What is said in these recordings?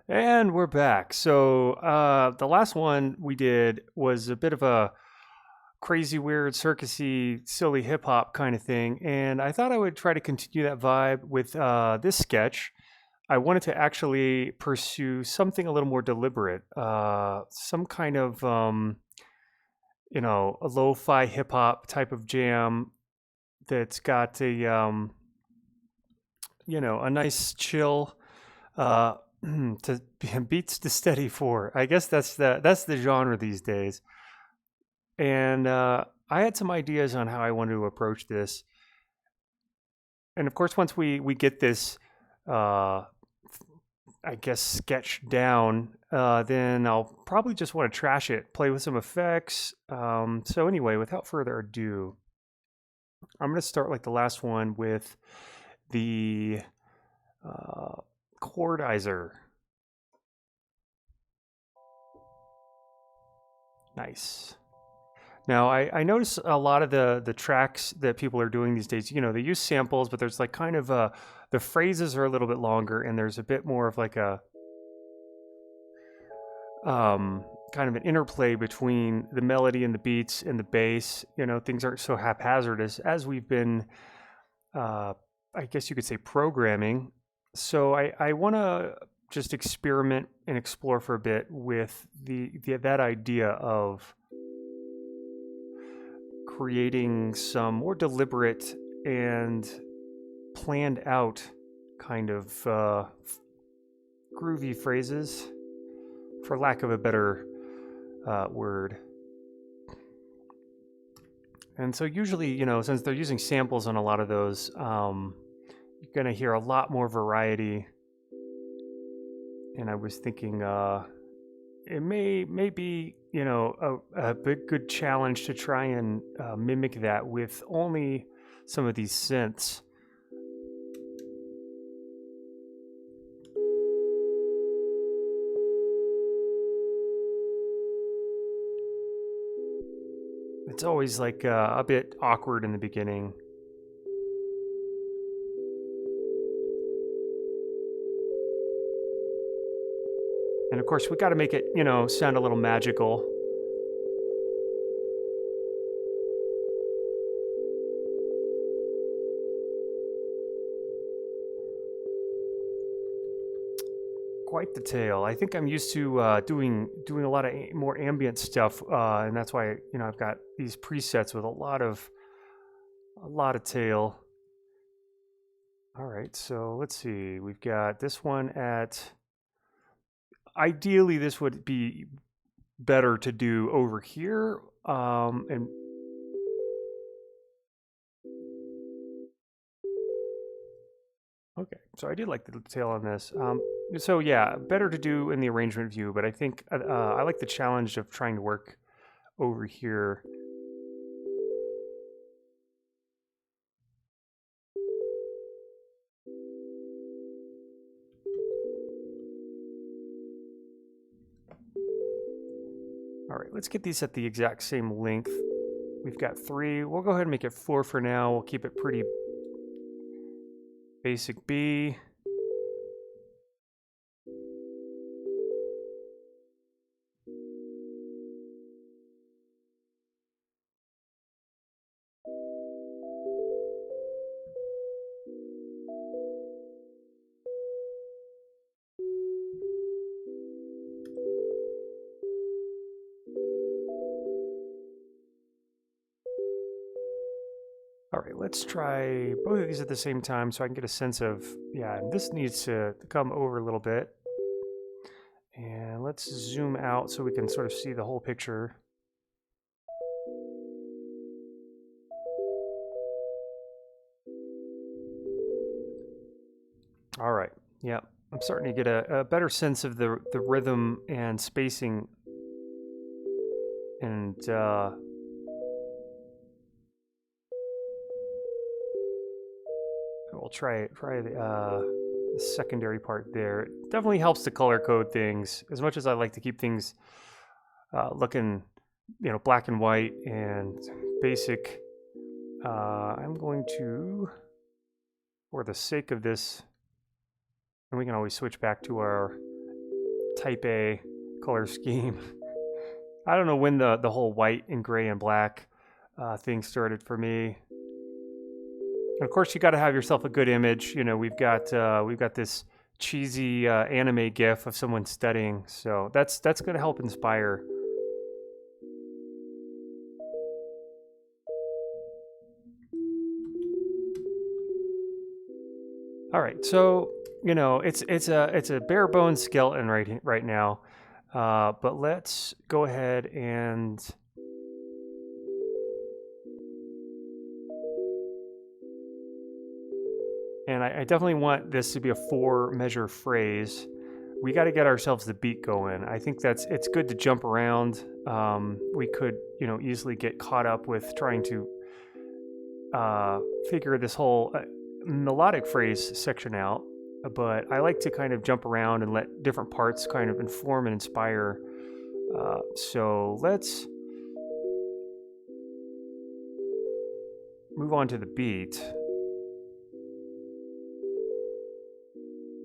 And we're back. So the last one we did was a bit of a crazy, weird, circusy, silly hip hop kind of thing, and I thought I would try to continue that vibe with this sketch. I wanted to actually pursue something a little more deliberate, some kind of a lo-fi hip hop type of jam that's got a nice chill uh, to beats to steady for. I guess that's the genre these days. And I had some ideas on how I wanted to approach this. And of course, once we get this, uh, I guess, sketch down, then I'll probably just want to trash it, play with some effects. So anyway, without further ado, I'm going to start like the last one with the chordizer. Nice. Now, I notice a lot of the tracks that people are doing these days, they use samples, but there's like kind of the phrases are a little bit longer and there's a bit more of like a kind of an interplay between the melody and the beats and the bass. Things aren't so haphazardous as we've been, I guess you could say, programming. So I want to just experiment and explore for a bit with that idea of creating some more deliberate and planned out kind of groovy phrases, for lack of a better word. And so usually, since they're using samples on a lot of those, you're going to hear a lot more variety. And I was thinking it may be, a big good challenge to try and mimic that with only some of these synths. It's always like a bit awkward in the beginning. And of course, we got to make it, sound a little magical. Quite the tale. I think I'm used to doing a lot of more ambient stuff, and that's why I've got these presets with a lot of tail. All right, so let's see. We've got this one at. Ideally, this would be better to do over here, and okay. So I did like the detail on this. So yeah, better to do in the arrangement view, but I think I like the challenge of trying to work over here. All right, let's get these at the exact same length. We've got 3. We'll go ahead and make it 4 for now. We'll keep it pretty basic B. All right, let's try both of these at the same time so I can get a sense of, yeah, this needs to come over a little bit. And let's zoom out so we can sort of see the whole picture. All right, yeah, I'm starting to get a better sense of the rhythm and spacing. And we'll try the secondary part there. It definitely helps to color code things. As much as I like to keep things looking, black and white and basic, I'm going to, for the sake of this, and we can always switch back to our type A color scheme. I don't know when the whole white and gray and black thing started for me. And of course, you got to have yourself a good image. You know, we've got this cheesy anime GIF of someone studying, so that's going to help inspire. All right, so you know it's a bare bones skeleton right now, but let's go ahead and I definitely want this to be a 4-measure phrase. We got to get ourselves the beat going. I think it's good to jump around. We could easily get caught up with trying to figure this whole melodic phrase section out, but I like to kind of jump around and let different parts kind of inform and inspire. So let's move on to the beat.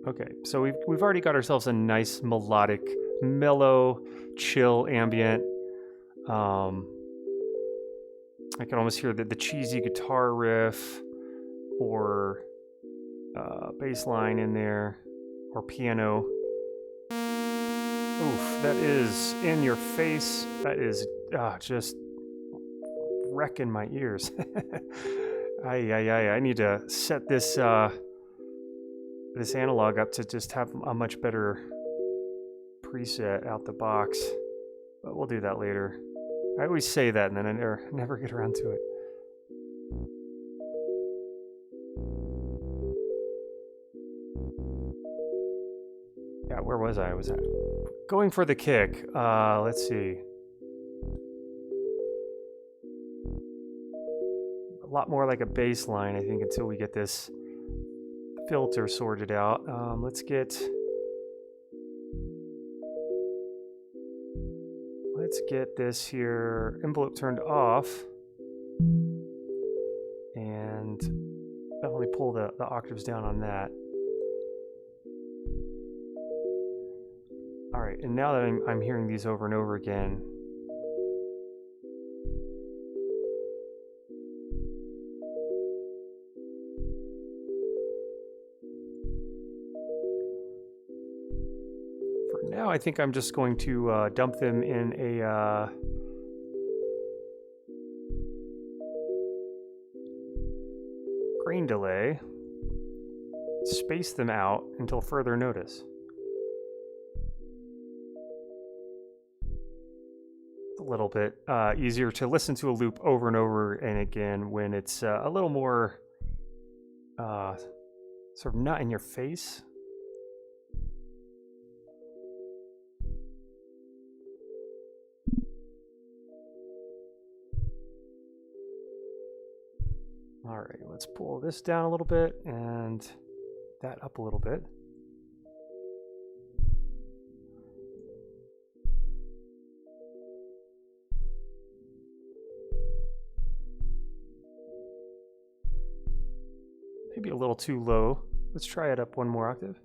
Okay, so we've already got ourselves a nice melodic, mellow, chill ambient. I can almost hear the cheesy guitar riff or bass line in there, or piano. Oof, that is in your face. That is just wrecking my ears. I need to set this analog up to just have a much better preset out the box, but we'll do that later. I always say that and then I never get around to it. Yeah, where was I? Was I going for the kick? Let's see. A lot more like a bass line, I think, until we get this filter sorted out. Let's get this here envelope turned off and definitely pull the octaves down on that. All right, and now that I'm hearing these over and over again, for now I think I'm just going to dump them in a grain delay, space them out until further notice. A little bit easier to listen to a loop over and over and again when it's a little more sort of not in your face. All right, let's pull this down a little bit and that up a little bit. Maybe a little too low. Let's try it up one more octave.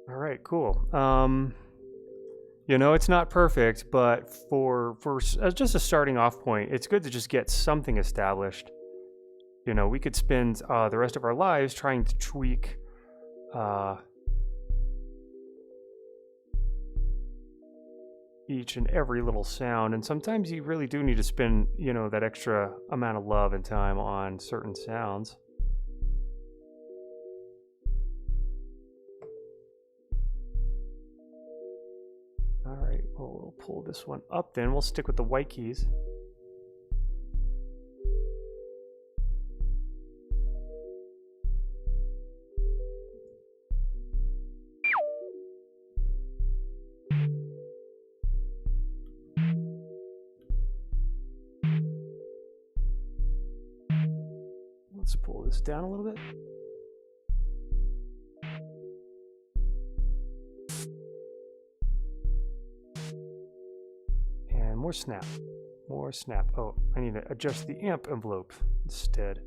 All right, cool. You know, it's not perfect, but for just a starting off point, it's good to just get something established. You know, we could spend the rest of our lives trying to tweak each and every little sound, and sometimes you really do need to spend, you know, that extra amount of love and time on certain sounds. All right, well, we'll pull this one up then. We'll stick with the white keys. Let's pull this down a little bit. And more snap. more snap. Oh, I need to adjust the amp envelope instead.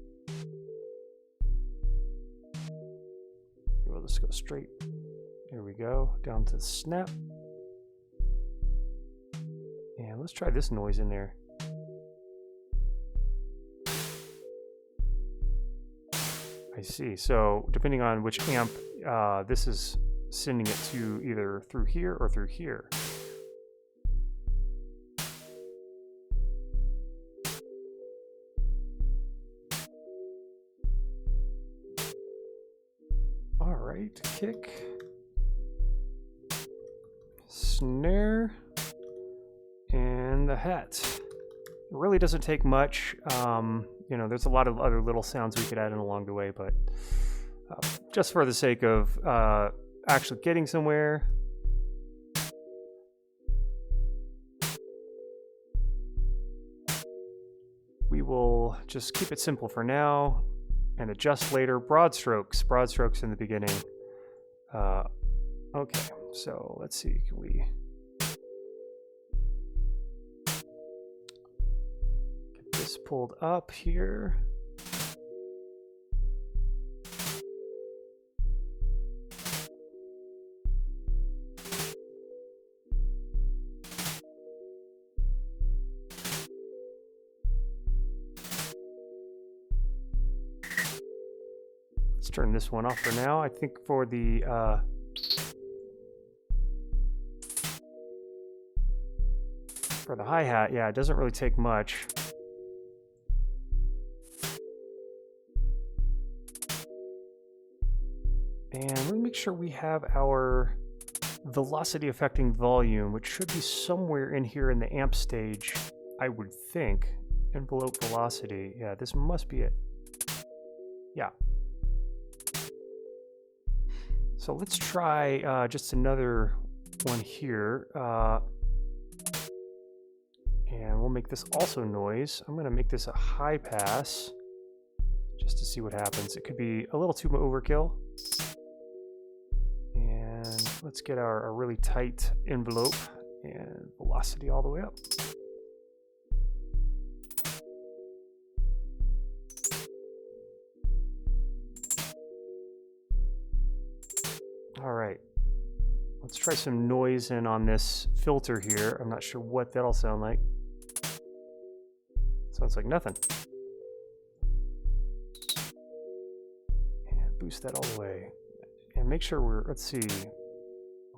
We'll just go straight. There we go, down to snap. And let's try this noise in there. I see. So depending on which amp, this is sending it to either through here or through here. All right, kick, snare, and the hat. It really doesn't take much. You know, there's a lot of other little sounds we could add in along the way, but just for the sake of actually getting somewhere, we will just keep it simple for now and adjust later. Broad strokes in the beginning. Okay, so let's see, can we get this pulled up here? Let's turn this one off for now. I think for the hi-hat, yeah, it doesn't really take much. And let me make sure we have our velocity affecting volume, which should be somewhere in here in the amp stage, I would think. Envelope velocity, yeah, this must be it. Yeah. So let's try just another one here. And we'll make this also noise. I'm gonna make this a high pass just to see what happens. It could be a little too overkill. And let's get our really tight envelope and velocity all the way up. All right, let's try some noise in on this filter here. I'm not sure what that'll sound like. Sounds like nothing. And boost that all the way. And make sure we're, let's see,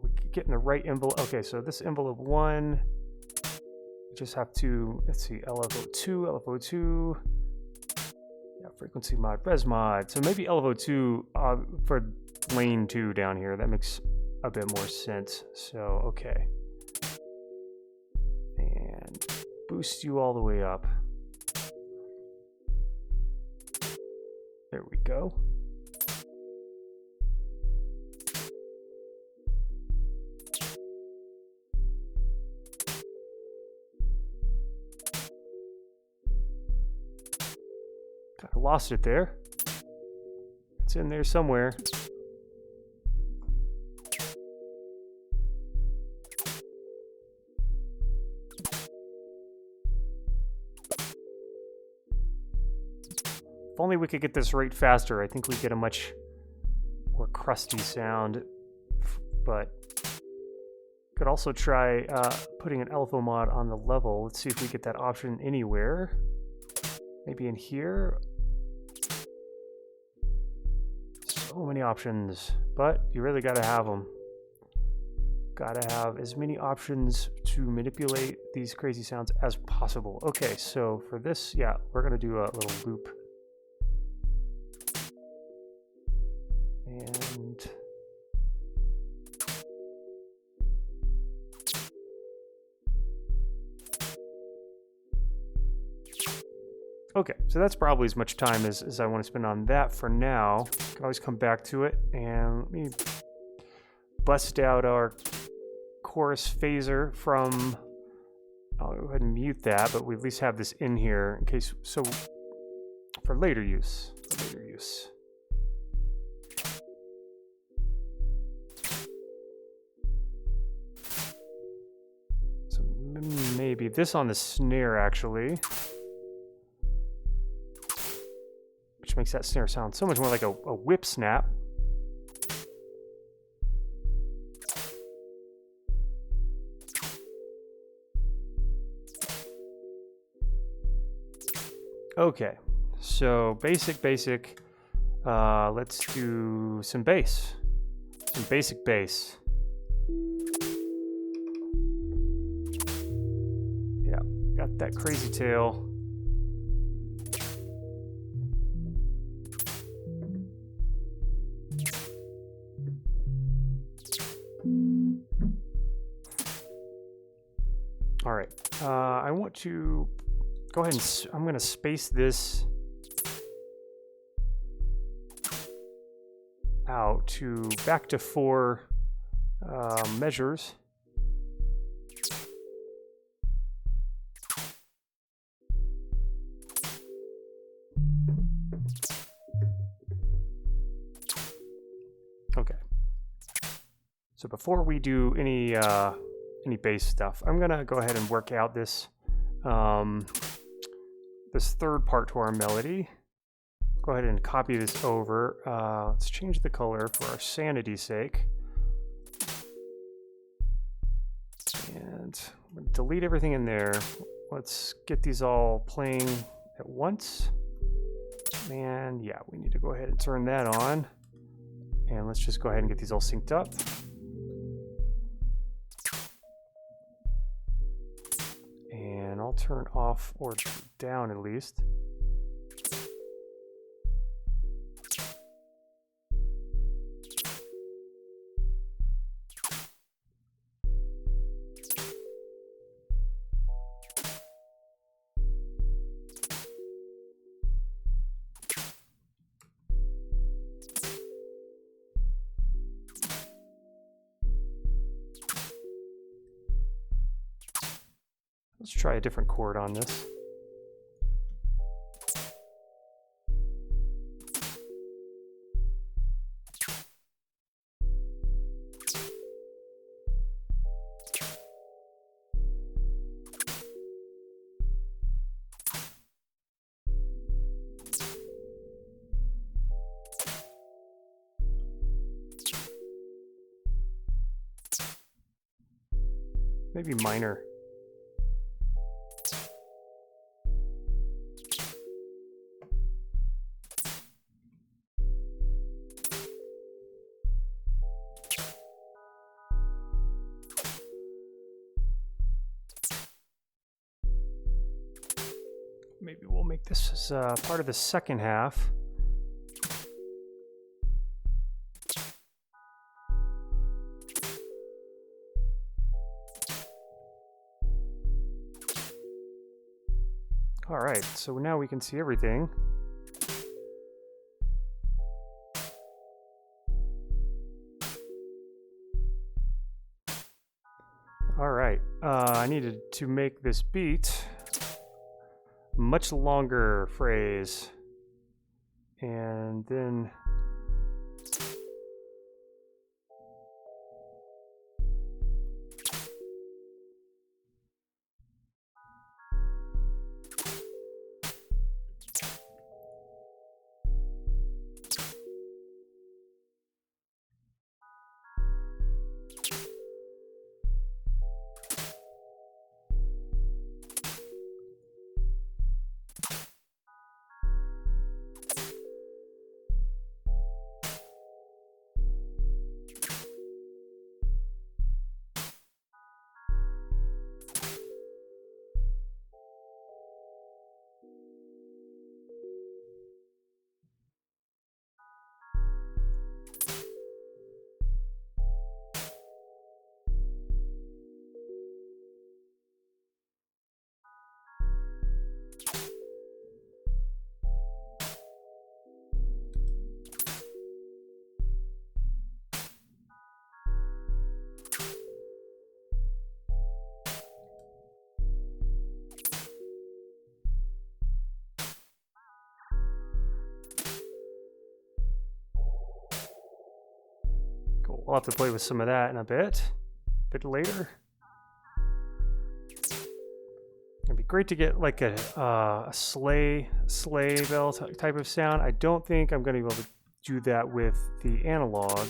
we're getting the right envelope. Okay, so this envelope 1, we just have to, let's see, LFO2, yeah, frequency mod, res mod. So maybe LFO2 for lane 2 down here. That makes a bit more sense. So, okay. And boost you all the way up. There we go. Kind of lost it there. It's in there somewhere. If only we could get this rate faster, I think we'd get a much more crusty sound. But could also try putting an LFO mod on the level. Let's see if we get that option anywhere. Maybe in here. So many options, but you really gotta have them. Gotta have as many options to manipulate these crazy sounds as possible. Okay, so for this, yeah, we're gonna do a little loop. And okay, so that's probably as much time as I want to spend on that for now. Can always come back to it. And let me bust out our chorus phaser from, I'll go ahead and mute that, but we at least have this in here in case, so for later use, So maybe this on the snare actually, which makes that snare sound so much more like a whip snap. Okay, so basic. Let's do some bass, some basic bass. Yeah, got that crazy tail. All right, I want to go ahead and I'm going to space this out to back to 4 measures. Okay. So before we do any bass stuff, I'm gonna go ahead and work out this this third part to our melody. Go ahead and copy this over. Let's change the color for our sanity's sake. And I'm gonna delete everything in there. Let's get these all playing at once. And yeah, we need to go ahead and turn that on. And let's just go ahead and get these all synced up. And I'll turn off or down at least. Let's try a different chord on this. Maybe minor. Maybe we'll make this as part of the second half. All right, so now we can see everything. All right, I needed to make this beat much longer phrase, and then cool. We'll have to play with some of that in a bit later. great to get like a sleigh bell type of sound. I don't think I'm going to be able to do that with the analog.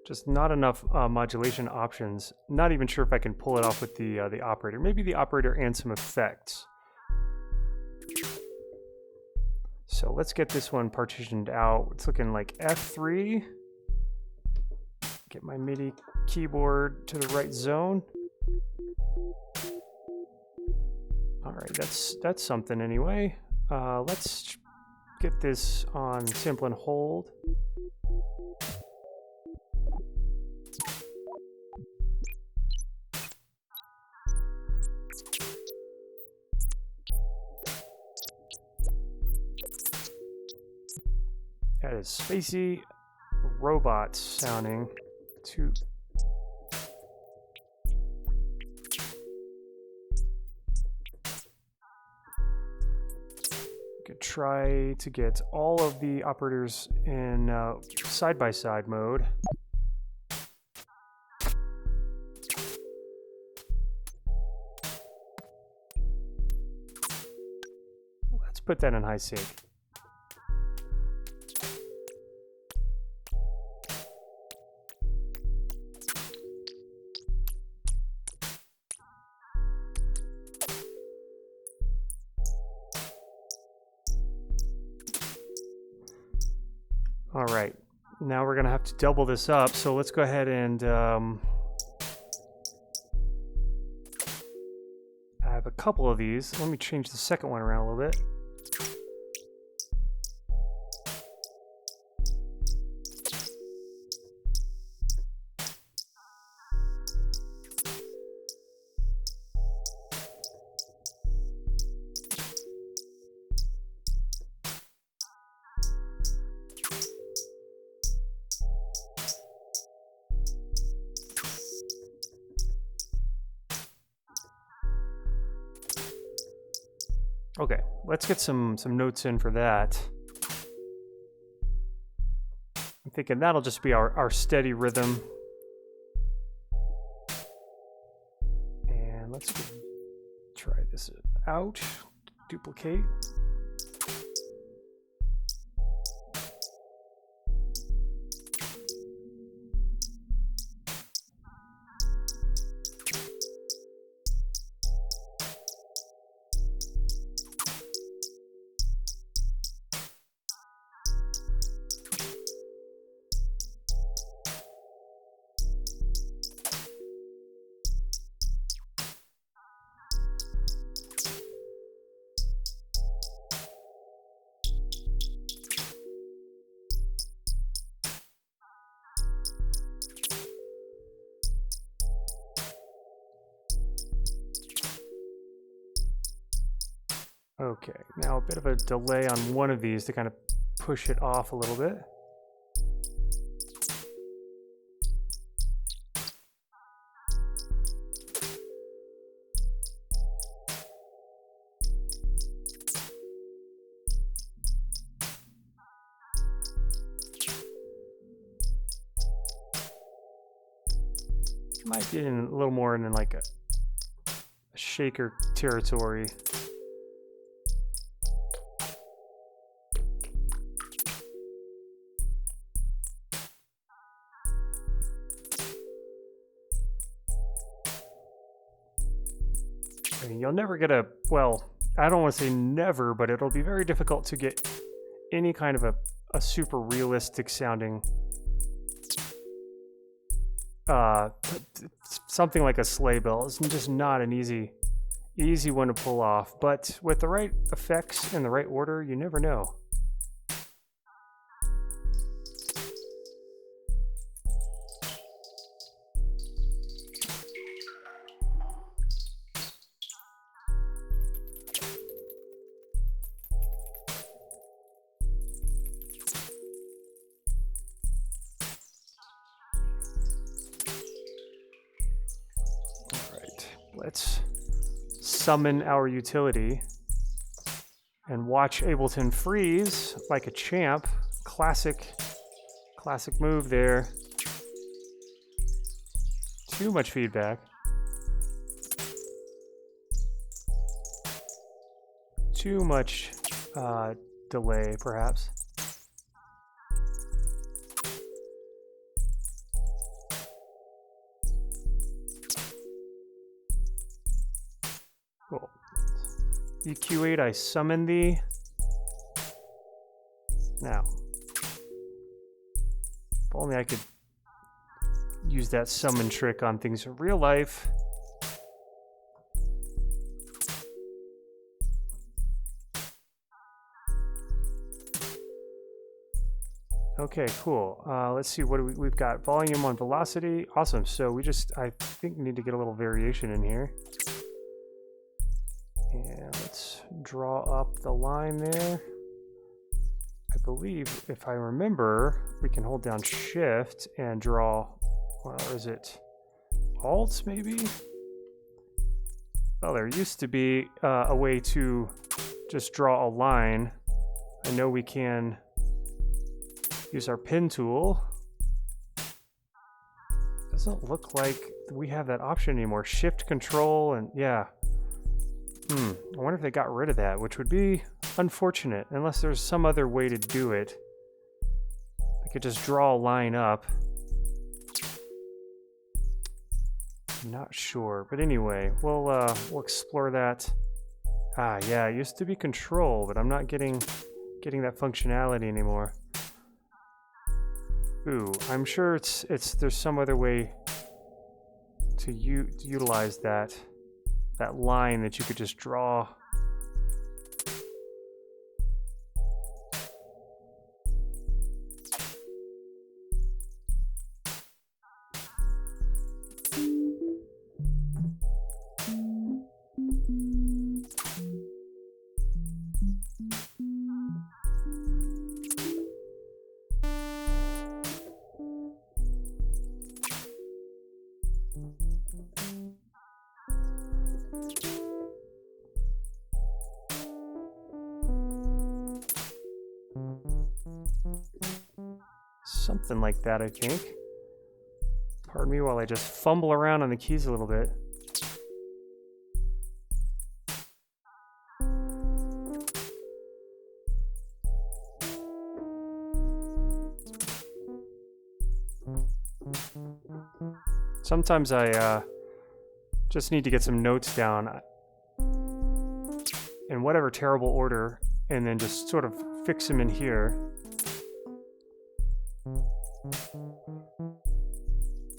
Just not enough modulation options. Not even sure if I can pull it off with the operator. Maybe the operator and some effects. So let's get this one partitioned out. It's looking like F3. Get my MIDI keyboard to the right zone. All right, that's something anyway. Let's get this on sample and hold. That is spacey robot sounding. Could try to get all of the operators in side-by-side mode. Let's put that in high sync. All right, now we're gonna have to double this up. So let's go ahead and I have a couple of these. Let me change the second one around a little bit. Okay, let's get some notes in for that. I'm thinking that'll just be our steady rhythm. And let's try this out. Duplicate. Okay, now a bit of a delay on one of these to kind of push it off a little bit. Might get in a little more in like a shaker territory. I mean, you'll never get well, I don't want to say never, but it'll be very difficult to get any kind of a super realistic sounding something like a sleigh bell. It's just not an easy one to pull off, but with the right effects in the right order, you never know. Let's summon our utility and watch Ableton freeze like a champ. Classic move there. Too much feedback. too much delay, perhaps. Cool. EQ8, I summon thee. Now, if only I could use that summon trick on things in real life. Okay, cool. Let's see, what do we've got volume on velocity. Awesome. So we just, I think, need to get a little variation in here. And let's draw up the line there. I believe, if I remember, we can hold down Shift and draw, well, is it Alt, maybe? Well, there used to be a way to just draw a line. I know we can use our pen tool. Doesn't look like we have that option anymore. Shift, Control, and yeah. I wonder if they got rid of that, which would be unfortunate, unless there's some other way to do it. I could just draw a line up. I'm not sure, but anyway, we'll explore that. Ah, yeah, it used to be Control, but I'm not getting that functionality anymore. Ooh, I'm sure there's some other way to utilize that line that you could just draw. Something like that, I think. Pardon me while I just fumble around on the keys a little bit. Sometimes I just need to get some notes down in whatever terrible order and then just sort of fix them in here.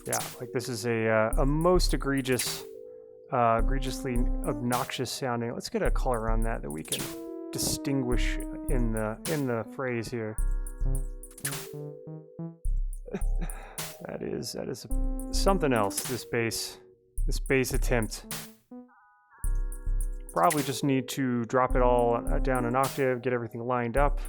Yeah, like this is a most egregiously obnoxious sounding. Let's get a color on that we can distinguish in the phrase here. that is something else. This bass attempt. Probably just need to drop it all down an octave, get everything lined up.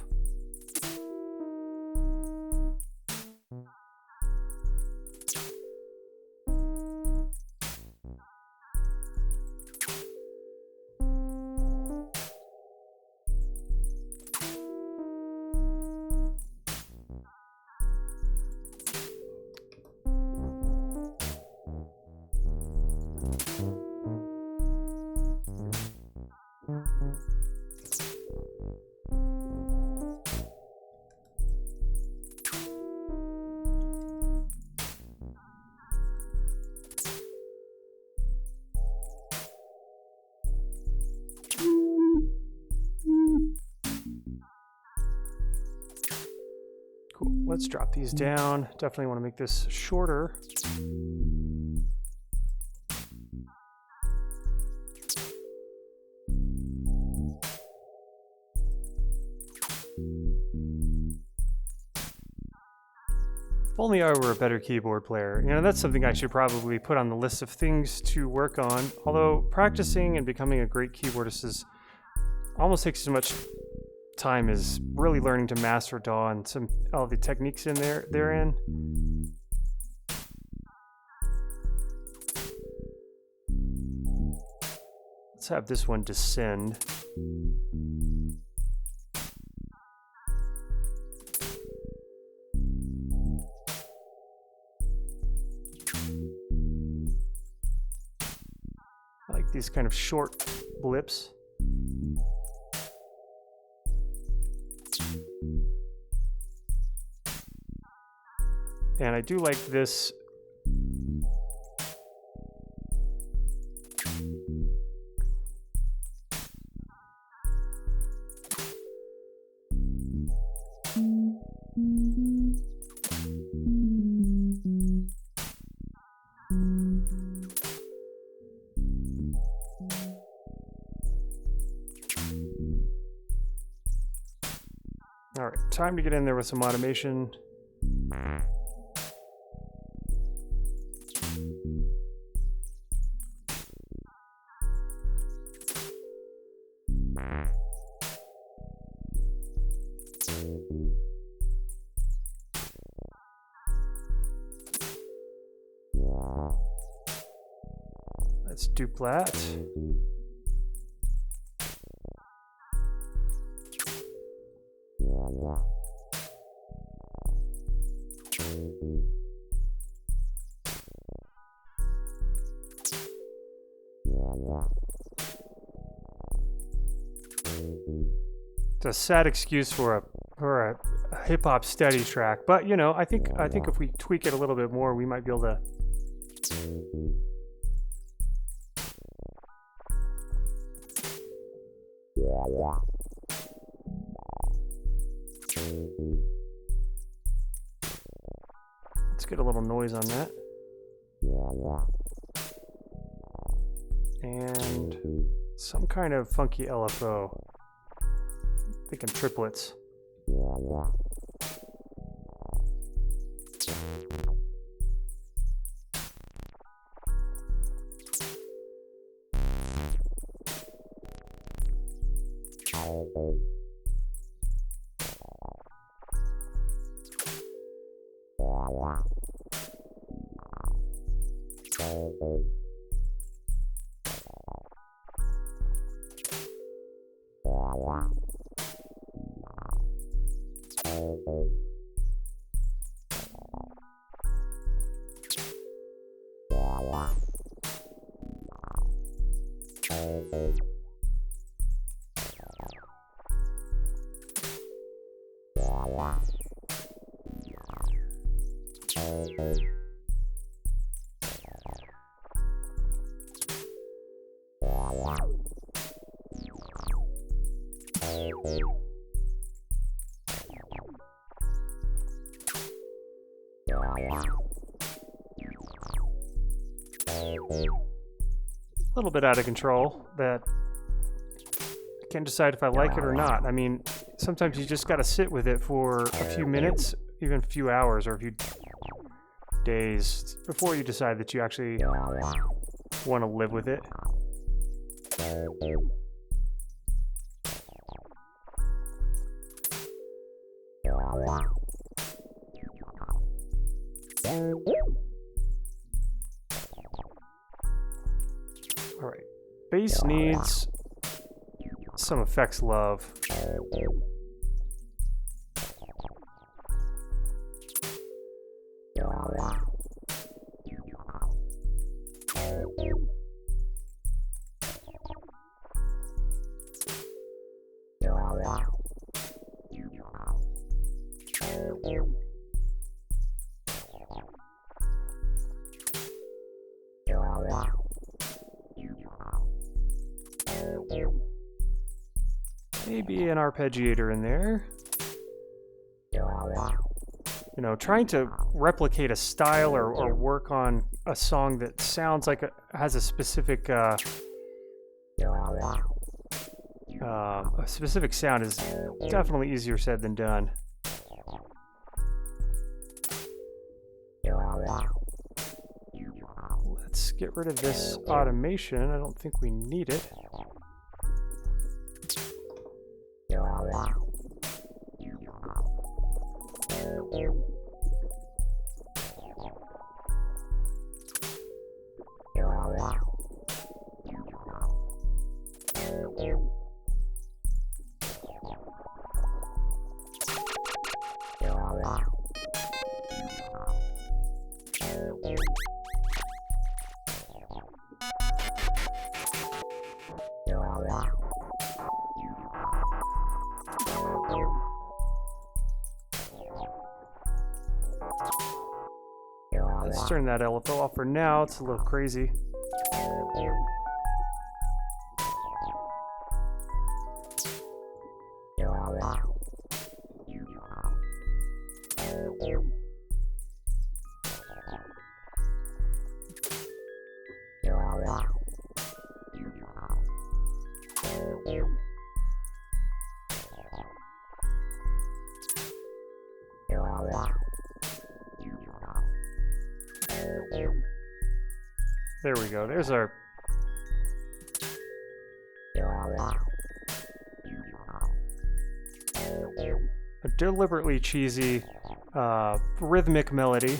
Cool. Let's drop these down. Definitely want to make this shorter. If only I were a better keyboard player. You know, that's something I should probably put on the list of things to work on. Although practicing and becoming a great keyboardist almost takes as much time as really learning to master DAW and all the techniques in therein. Let's have this one descend. I like these kind of short blips. And I do like this. All right, time to get in there with some automation. Let's duplat. It's a sad excuse for a hip hop steady track, but you know, I think if we tweak it a little bit more, we might be able to. Let's get a little noise on that. And some kind of funky LFO. I'm thinking triplets. A little bit out of control that I can't decide if I like it or not. I mean, sometimes you just got to sit with it for a few minutes, even a few hours or a few days before you decide that you actually want to live with it. All right, bass needs some effects love. Maybe an arpeggiator in there. You know, trying to replicate a style or work on a song that sounds like has a specific sound is definitely easier said than done. Let's get rid of this automation. I don't think we need it. Let's turn that LFO off for now. It's a little crazy. There we go. There's our a deliberately cheesy rhythmic melody.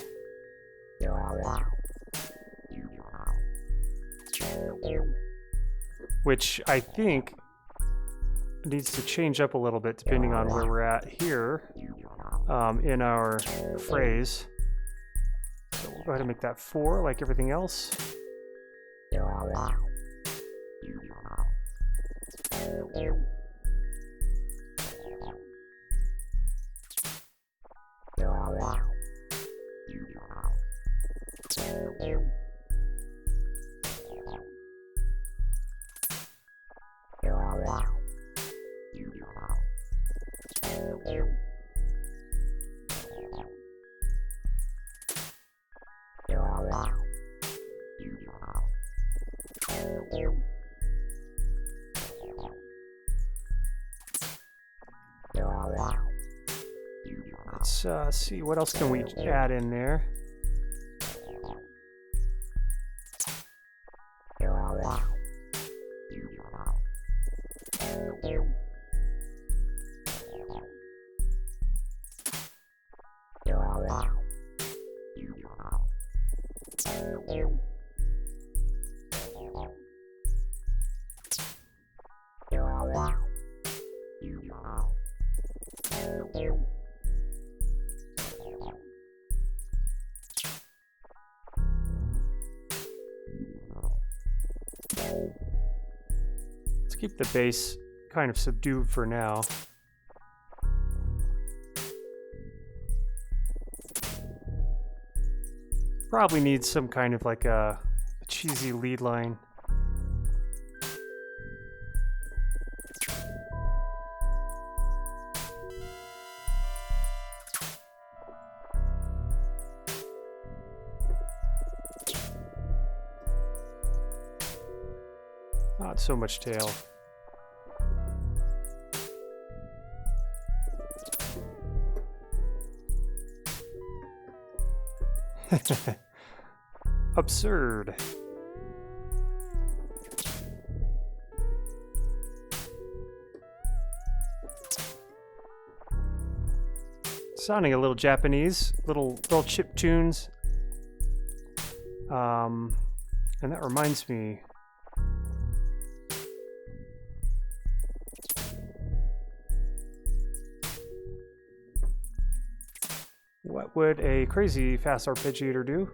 Which I think needs to change up a little bit depending on where we're at here in our phrase. So we'll go ahead and make that 4 like everything else. Let's see, what else can we add in there? Let's keep the bass kind of subdued for now. Probably needs some kind of like a cheesy lead line. Not so much tail. Absurd. Sounding a little Japanese, little chip tunes. And that reminds me. What would a crazy fast arpeggiator do?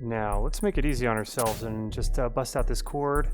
Now, let's make it easy on ourselves and just bust out this chord.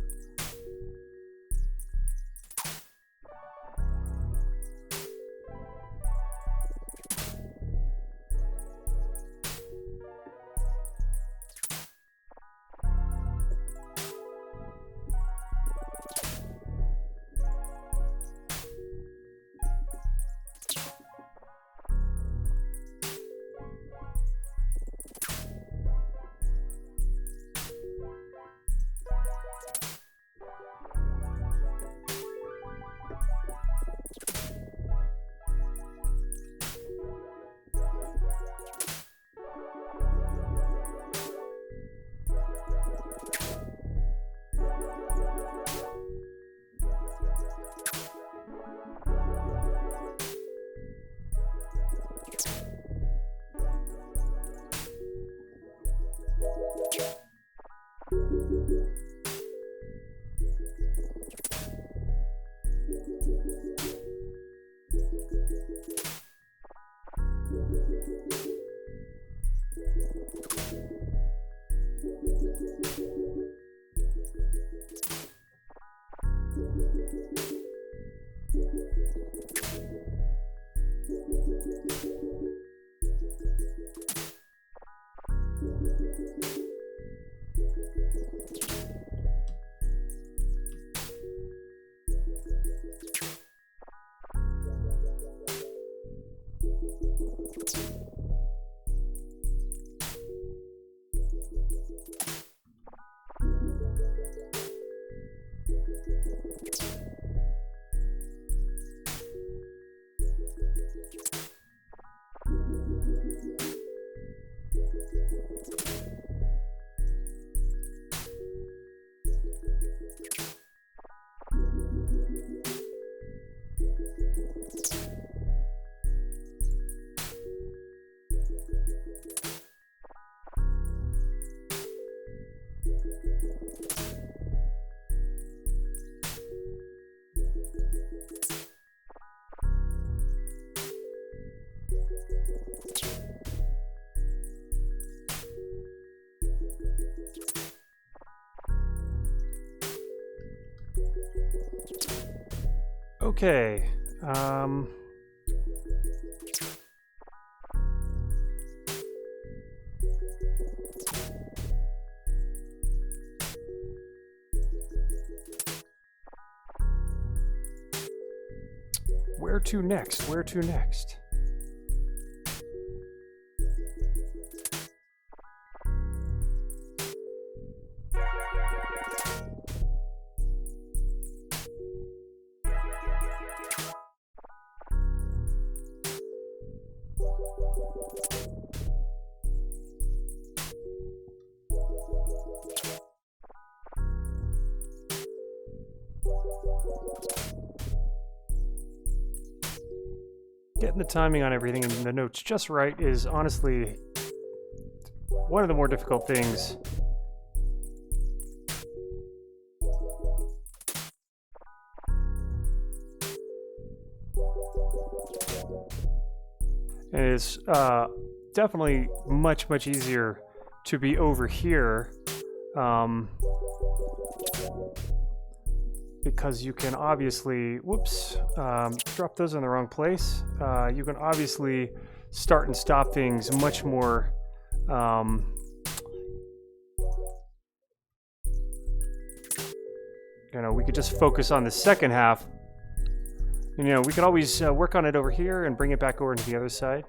Okay. Where to next? Where to next? Getting the timing on everything and the notes just right is honestly one of the more difficult things. And it's definitely much easier to be over here because you can obviously, whoops, drop those in the wrong place. You can obviously start and stop things much more you know, we could just focus on the second half. You know, we could always work on it over here and bring it back over to the other side.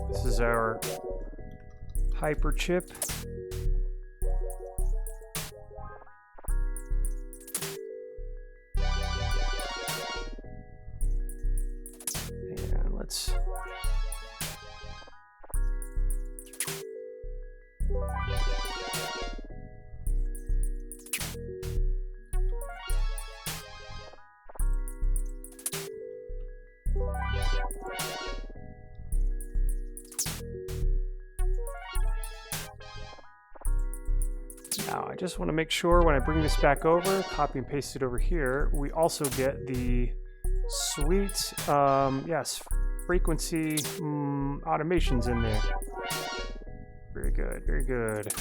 This is our hyper chip. And let's now, I just want to make sure when I bring this back over, copy and paste it over here, we also get the sweet, yes, frequency automations in there. Very good, very good.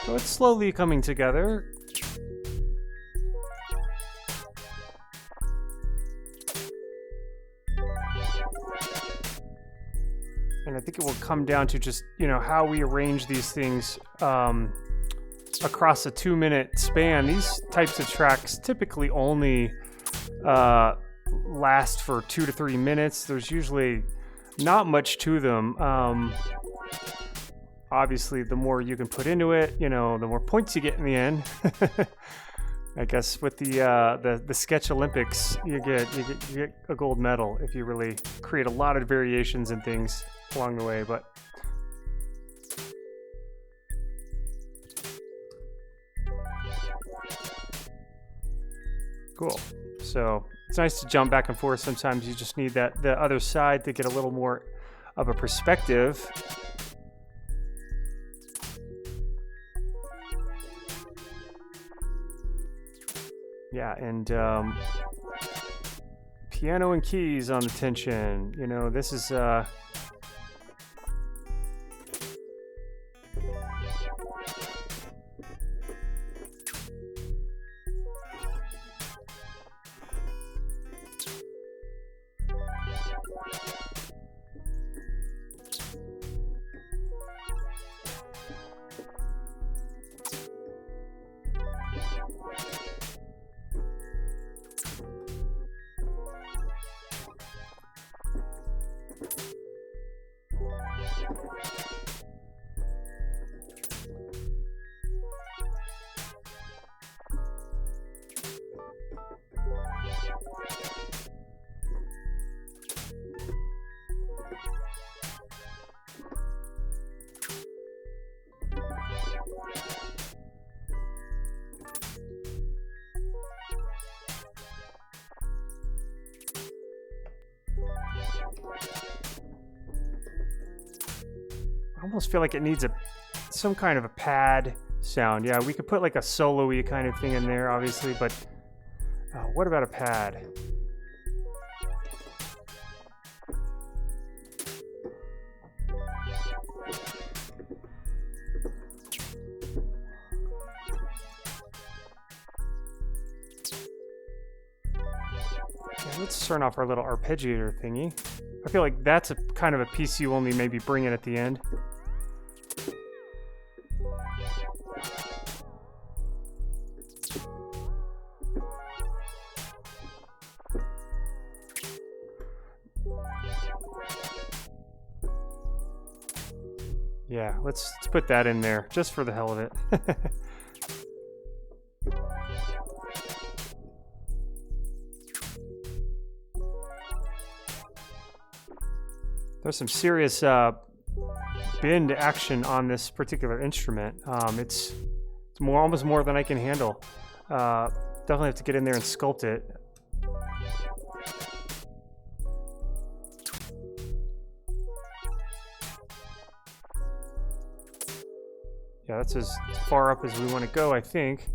So it's slowly coming together. And I think it will come down to just, you know, how we arrange these things across a 2-minute span. These types of tracks typically only last for 2 to 3 minutes. There's usually not much to them. Obviously, the more you can put into it, you know, the more points you get in the end. I guess with the Sketch Olympics, you get a gold medal if you really create a lot of variations and things along the way. But cool. So it's nice to jump back and forth. Sometimes you just need the other side to get a little more of a perspective. Yeah, and piano and keys on the tension. You know, this is I almost feel like it needs some kind of a pad sound. Yeah, we could put like a solo-y kind of thing in there, obviously, but what about a pad? Yeah, let's turn off our little arpeggiator thingy. I feel like that's a kind of a piece you only maybe bring in at the end. Yeah, let's put that in there just for the hell of it. There's some serious bend action on this particular instrument. It's almost more than I can handle. Definitely have to get in there and sculpt it. Yeah, that's as far up as we want to go, I think.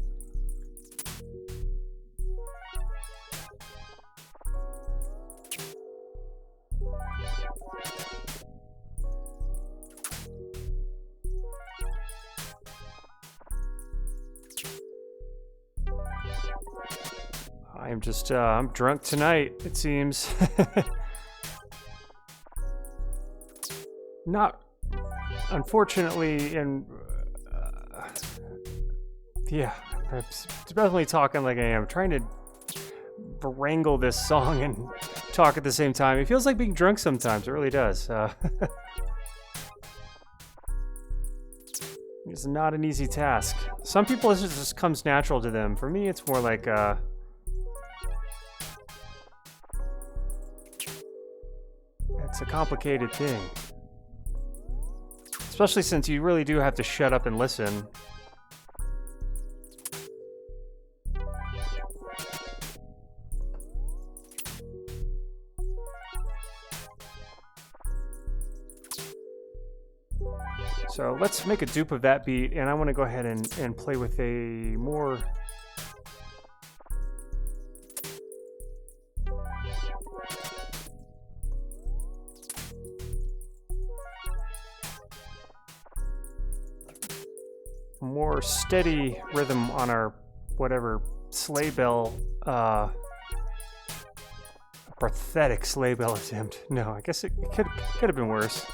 I'm just, I'm drunk tonight, it seems. Not, unfortunately, and yeah, I'm definitely talking like I am, trying to wrangle this song and talk at the same time. It feels like being drunk sometimes, it really does. It's not an easy task. Some people, it just comes natural to them. For me, it's more like, it's a complicated thing. Especially since you really do have to shut up and listen. So let's make a dupe of that beat, and I want to go ahead and play with a more steady rhythm on our whatever sleigh bell, pathetic sleigh bell attempt. No, I guess it could have been worse.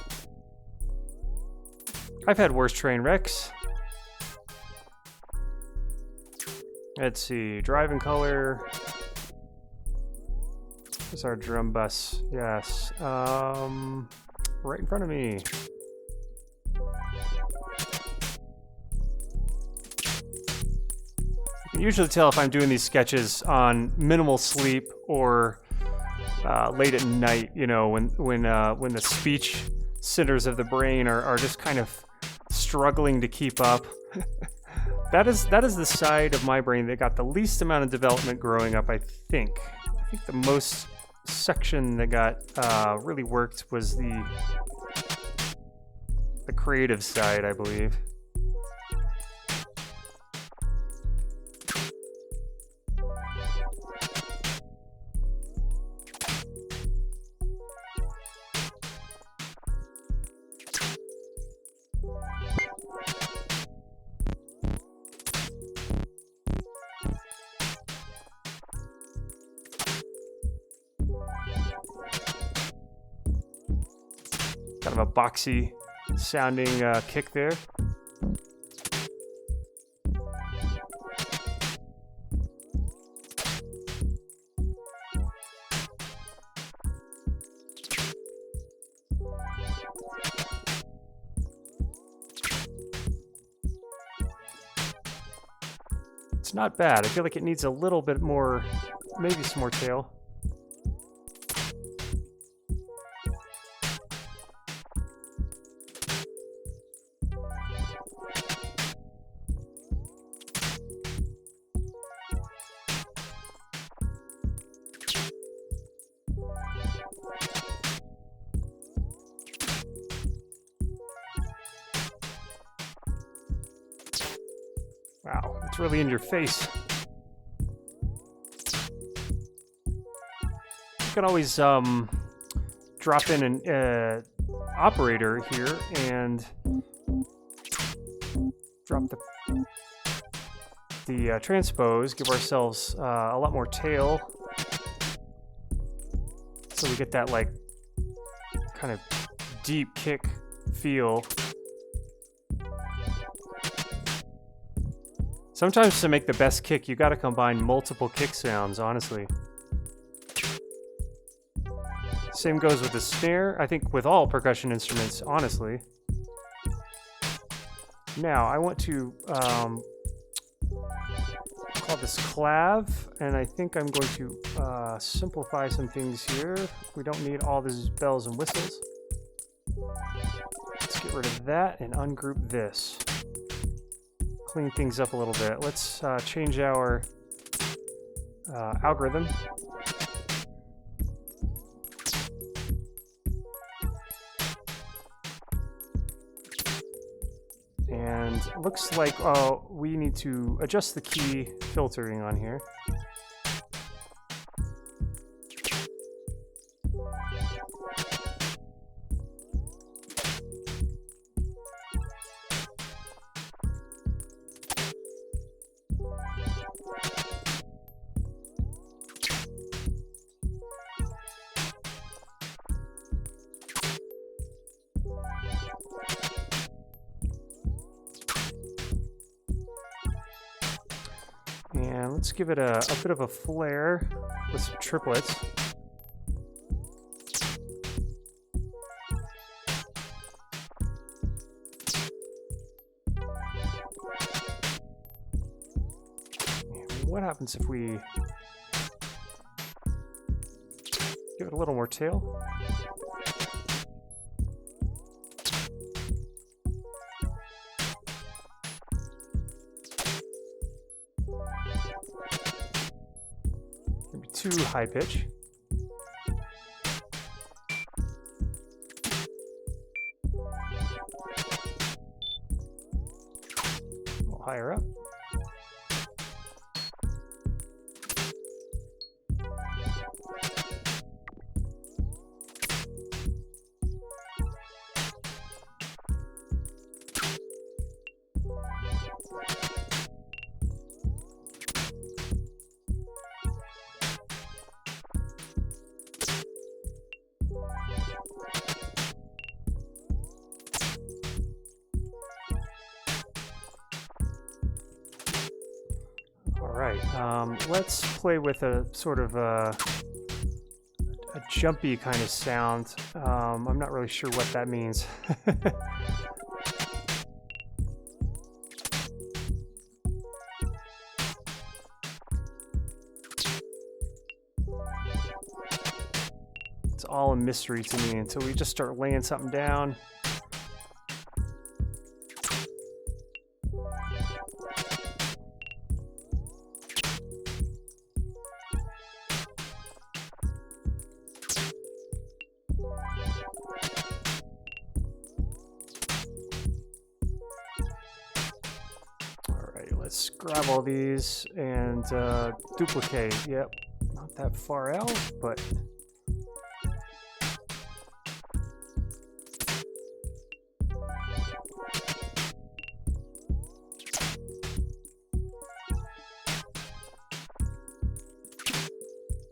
I've had worse train wrecks. Let's see, driving color. There's our drum bus. Yes. Right in front of me. You can usually tell if I'm doing these sketches on minimal sleep or late at night, you know, when the speech centers of the brain are just kind of struggling to keep up. That is the side of my brain that got the least amount of development growing up, I think. I think the most section that got really worked was the creative side, I believe. Kind of a boxy sounding kick there. It's not bad. I feel like it needs a little bit more, maybe some more tail. Wow, it's really in your face. You can always drop in an operator here and drop the transpose, give ourselves a lot more tail. So we get that like kind of deep kick feel. Sometimes to make the best kick, you gotta combine multiple kick sounds, honestly. Same goes with the snare, I think with all percussion instruments, honestly. Now, I want to call this clav, and I think I'm going to simplify some things here. We don't need all these bells and whistles. Let's get rid of that and ungroup this. Clean things up a little bit. Let's change our algorithm. And it looks like we need to adjust the key filtering on here. And let's give it a bit of a flare with some triplets. And what happens if we give it a little more tail? Maybe too high pitch. A little higher up. Alright, let's play with a sort of a jumpy kind of sound. I'm not really sure what that means. It's all a mystery to me until we just start laying something down. Let's grab all these and duplicate. Yep, not that far out, but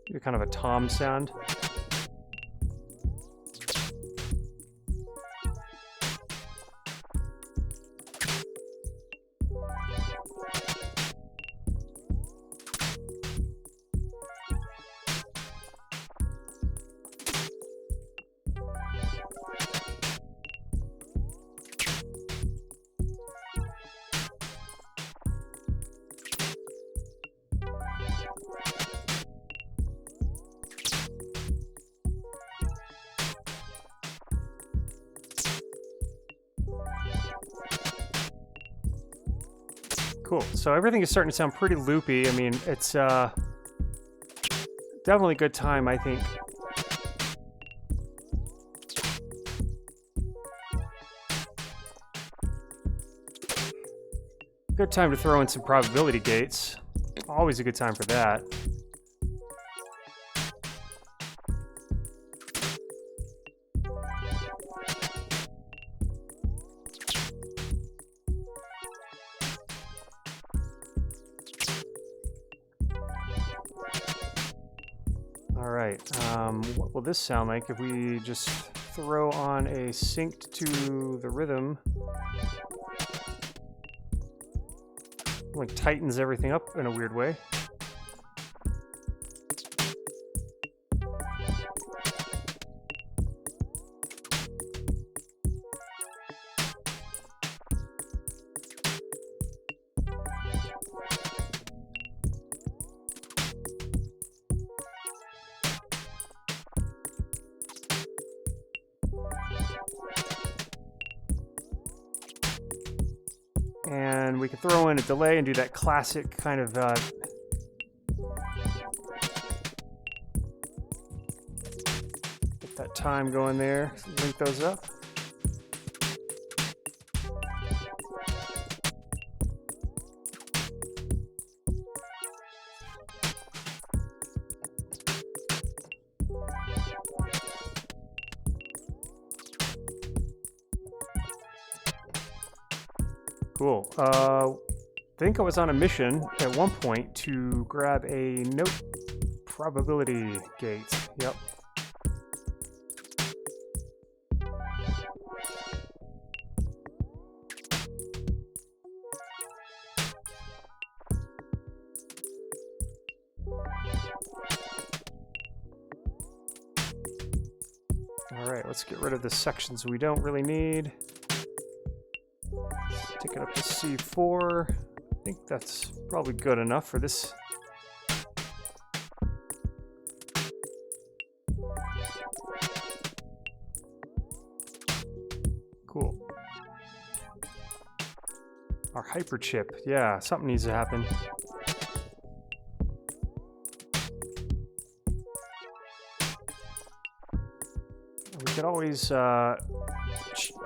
you're kind of a tom sound. Cool. So everything is starting to sound pretty loopy. I mean, it's definitely a good time, I think. Good time to throw in some probability gates. Always a good time for that. All right, what will this sound like if we just throw on a synced to the rhythm? Like tightens everything up in a weird way. And we can throw in a delay and do that classic kind of get that time going there, link those up. Cool. I think I was on a mission at one point to grab a note probability gate. Yep. All right, let's get rid of the sections we don't really need. Take it up to C4. I think that's probably good enough for this. Cool. Our hyper chip. Yeah, something needs to happen. We could always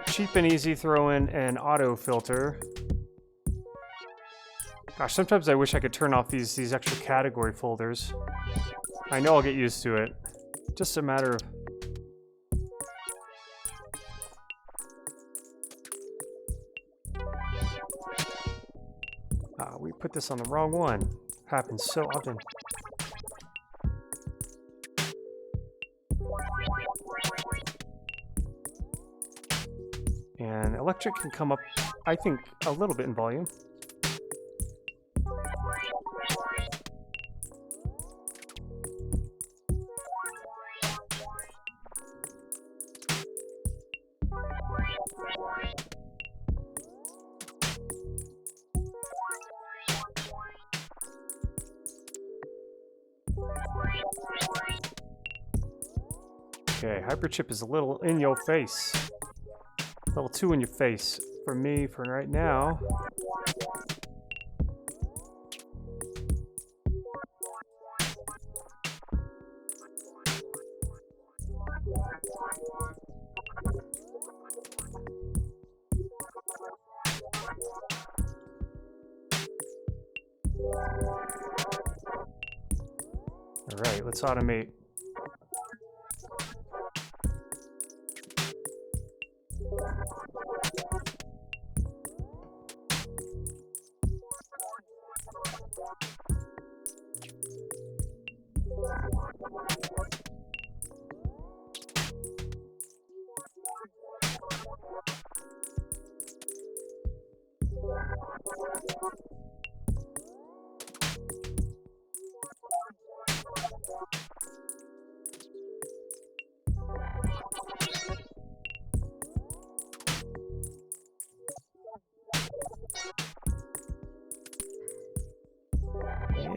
cheap and easy throw in an auto filter. Gosh, sometimes I wish I could turn off these extra category folders. I know I'll get used to it. Just a matter of... we put this on the wrong one. Happens so often. And electric can come up, I think, a little bit in volume. Okay, hyperchip is a little in your face. A little too in your face for me for right now. All right, let's automate.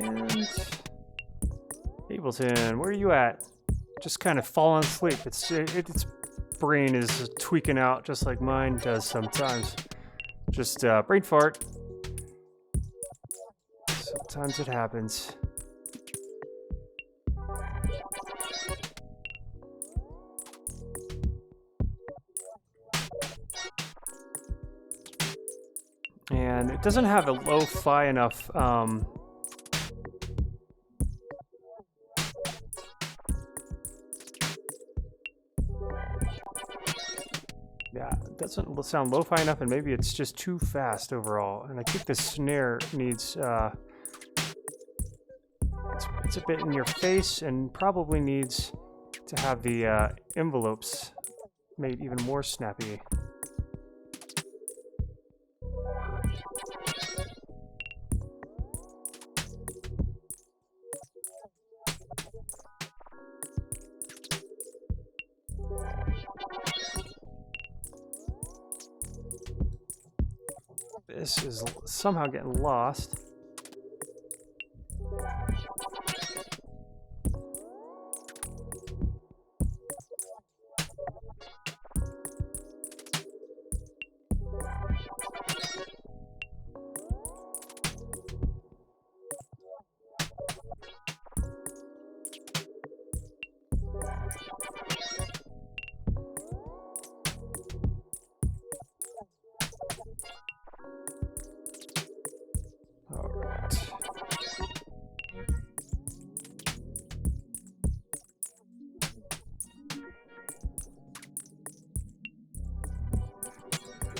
And Ableton, where are you at? Just kind of falling asleep. Its brain is tweaking out just like mine does sometimes. Just brain fart. Sometimes it happens. And it doesn't have a lo-fi enough yeah, it doesn't sound lo-fi enough, and maybe it's just too fast overall. And I think the snare needs it's a bit in your face, and probably needs to have the envelopes made even more snappy. This is somehow getting lost.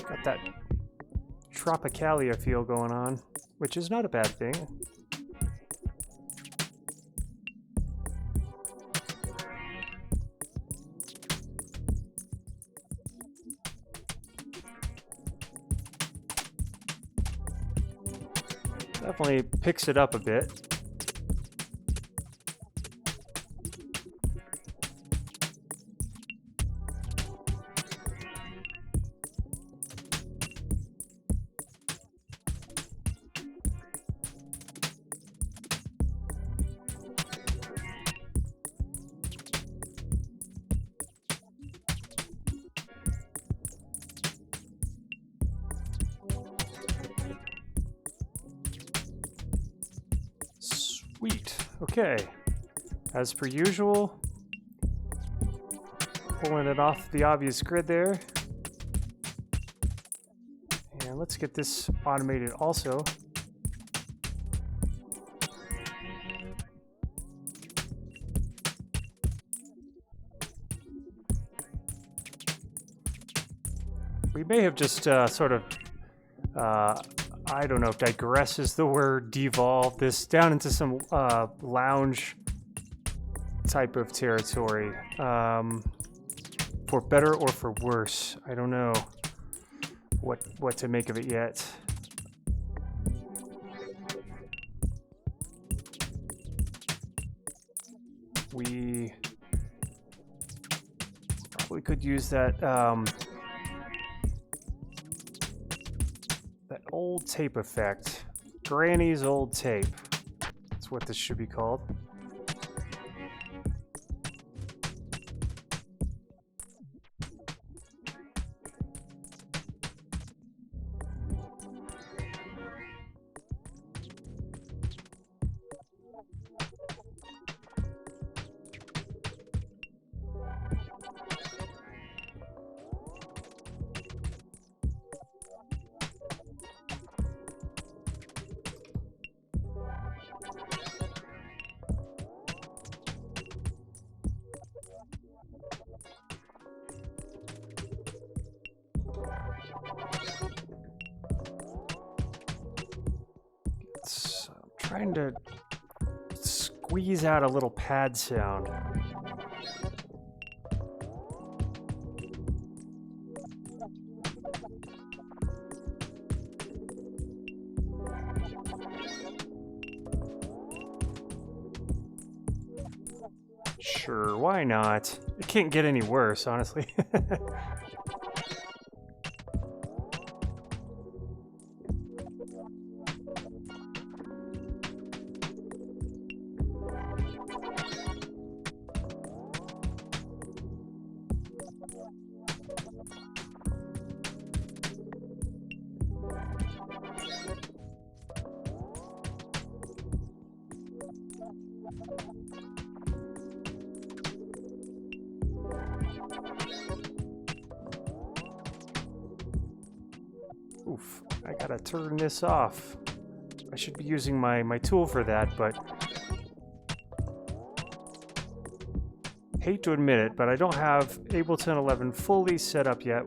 Got that Tropicalia feel going on, which is not a bad thing. Definitely picks it up a bit. Sweet. Okay. As per usual, pulling it off the obvious grid there. And let's get this automated also. We may have just sort of I don't know if digress is the word, devolve this down into some lounge type of territory. For better or for worse. I don't know what to make of it yet. We probably could use that that old tape effect. Granny's old tape. That's what this should be called. trying to squeeze out a little pad sound. Sure, why not? It can't get any worse, honestly. Oof, I gotta turn this off. I should be using my tool for that, but hate to admit it, but I don't have Ableton 11 fully set up yet.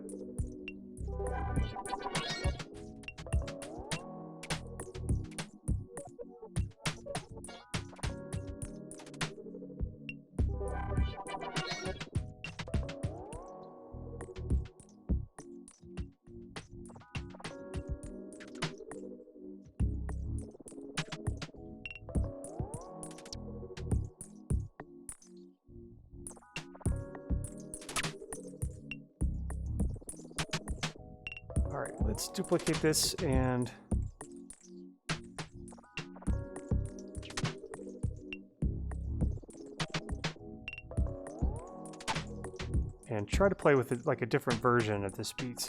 All right, let's duplicate this and try to play with it like a different version of this beat.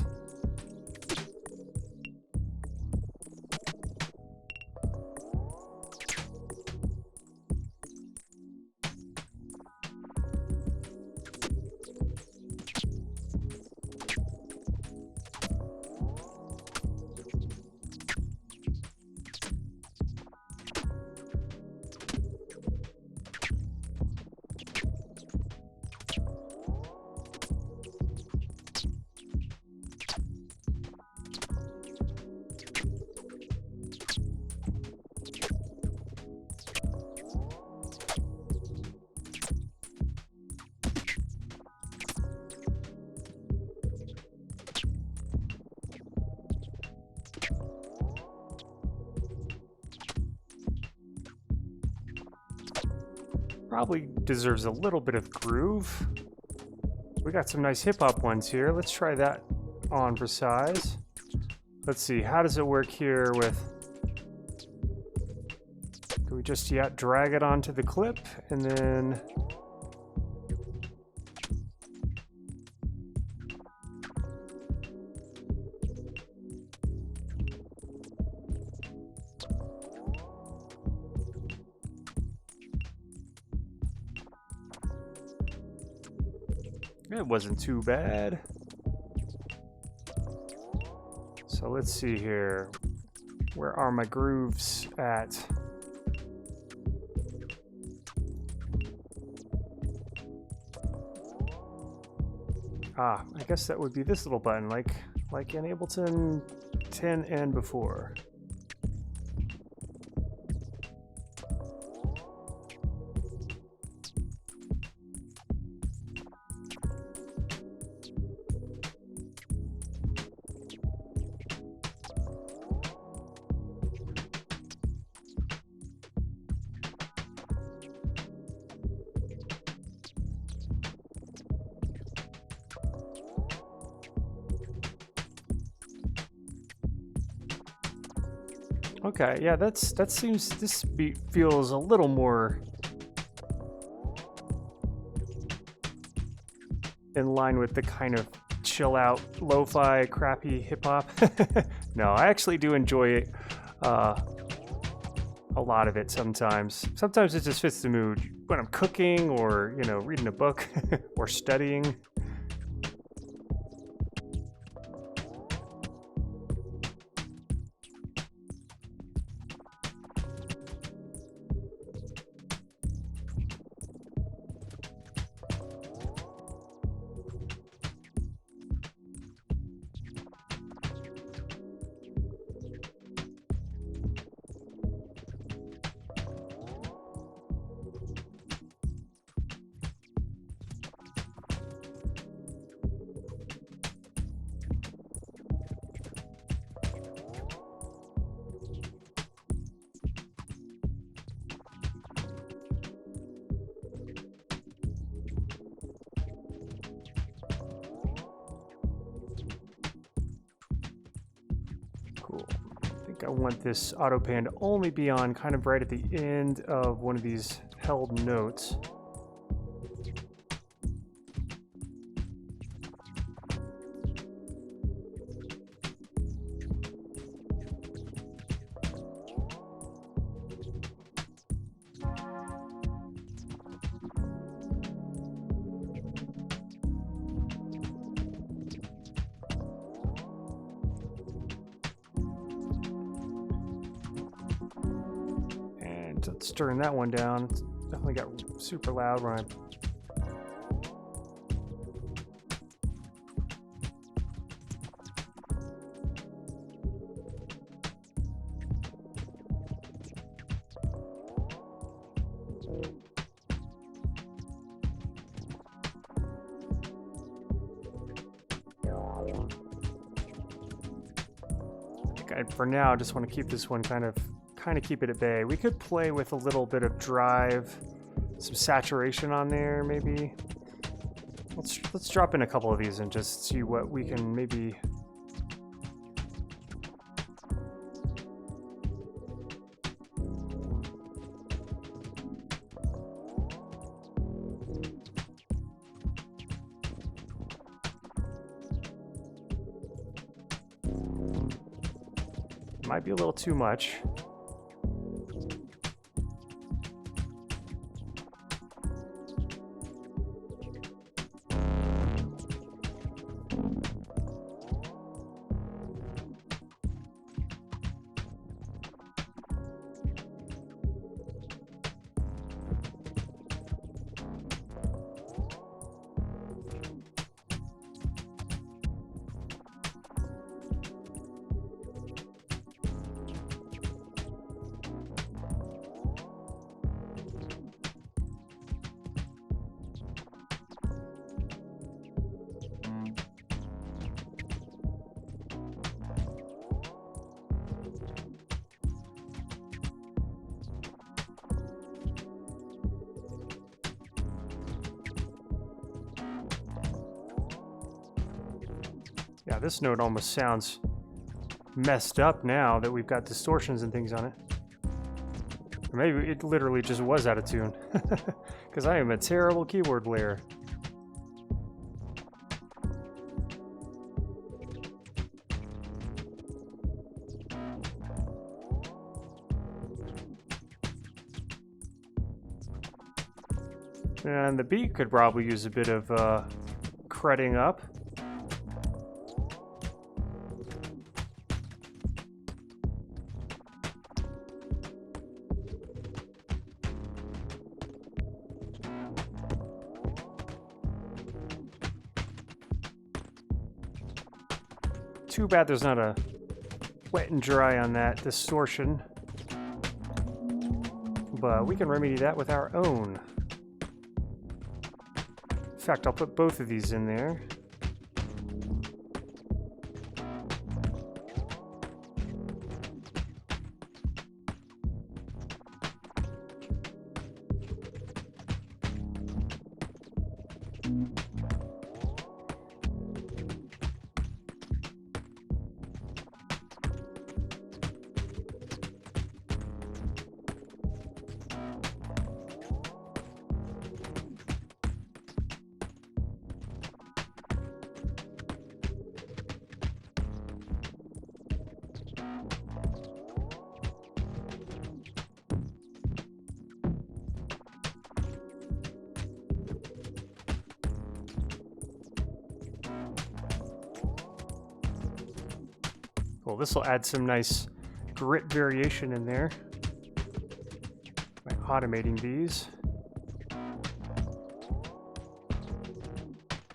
Probably deserves a little bit of groove. We got some nice hip-hop ones here. Let's try that on for size. Let's see, how does it work here with... Do we just drag it onto the clip and then... It wasn't too bad. So let's see here. Where are my grooves at? Ah, I guess that would be this little button, like in Ableton 10 and before. Okay, yeah, this beat feels a little more in line with the kind of chill out, lo-fi, crappy hip-hop. No, I actually do enjoy it, a lot of it sometimes. Sometimes it just fits the mood when I'm cooking or, you know, reading a book or studying. think I want this auto pan to only be on kind of right at the end of one of these held notes. Let's turn that one down. It's definitely got super loud when I... I think I, for now, just want to keep this one kind of keep it at bay. We could play with a little bit of drive, some saturation on there, maybe. Let's drop in a couple of these and just see what we can maybe. Might be a little too much. Yeah, this note almost sounds messed up now that we've got distortions and things on it. Or maybe it literally just was out of tune. Because I am a terrible keyboard player. And the beat could probably use a bit of cutting up. Too bad there's not a wet and dry on that distortion, but we can remedy that with our own. In fact, I'll put both of these in there. Well, this will add some nice grit variation in there by automating these.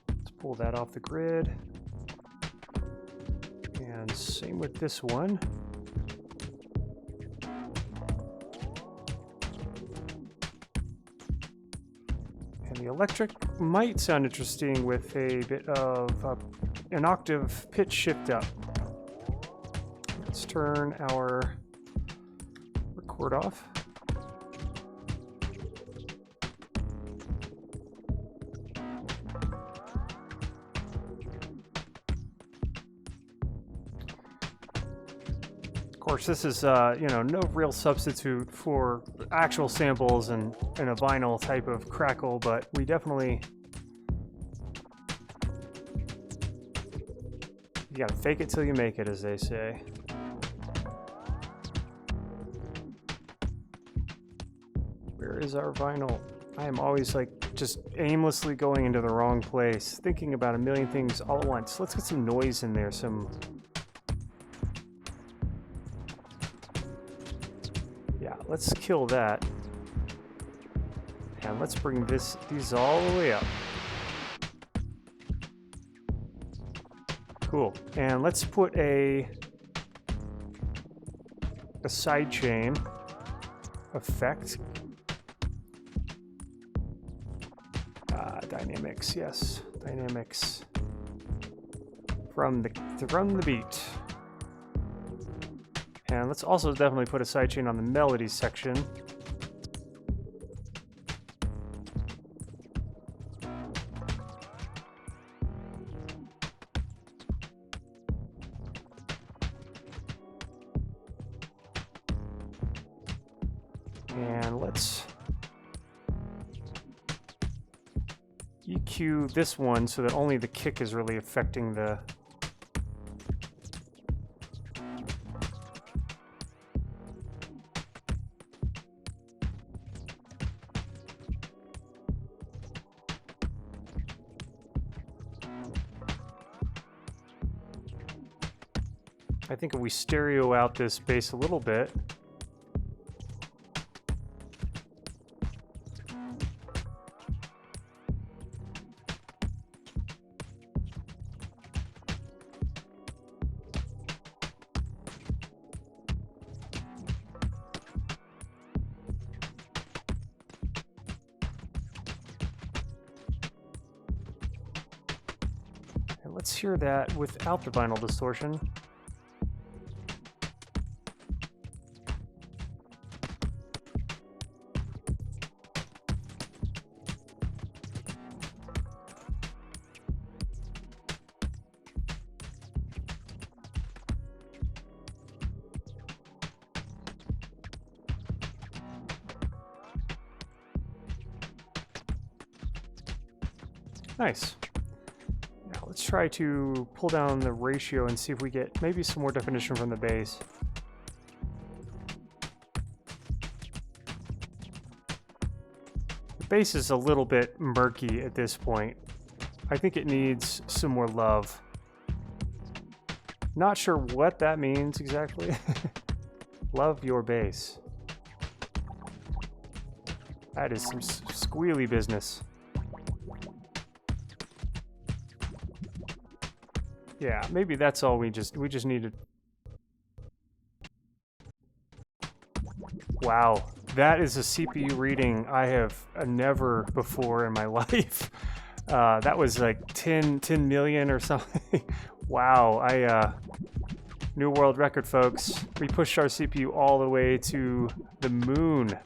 Let's pull that off the grid. And same with this one. And the electric might sound interesting with a bit of an octave pitch shift up. Let's turn our record off. course, this is, you know, no real substitute for actual samples and a vinyl type of crackle, but we definitely... You gotta fake it till you make it, as they say. Where is our vinyl? I am always, like, just aimlessly going into the wrong place, thinking about a million things all at once. Let's get some noise in there, some... Yeah, let's kill that. And let's bring these all the way up. Cool. And let's put a sidechain effect. Dynamics, yes. Dynamics from the beat. And let's also definitely put a sidechain on the melody section. And let's EQ this one so that only the kick is really affecting the... I think if we stereo out this bass a little bit, and let's hear that without the vinyl distortion. Nice. Now let's try to pull down the ratio and see if we get maybe some more definition from the bass. The bass is a little bit murky at this point. I think it needs some more love. Not sure what that means exactly. Love your bass. That is some squealy business. Yeah, maybe that's all we just needed. Wow, that is a CPU reading I have never before in my life. That was like 10 million or something. Wow, new world record, folks. We pushed our CPU all the way to the moon.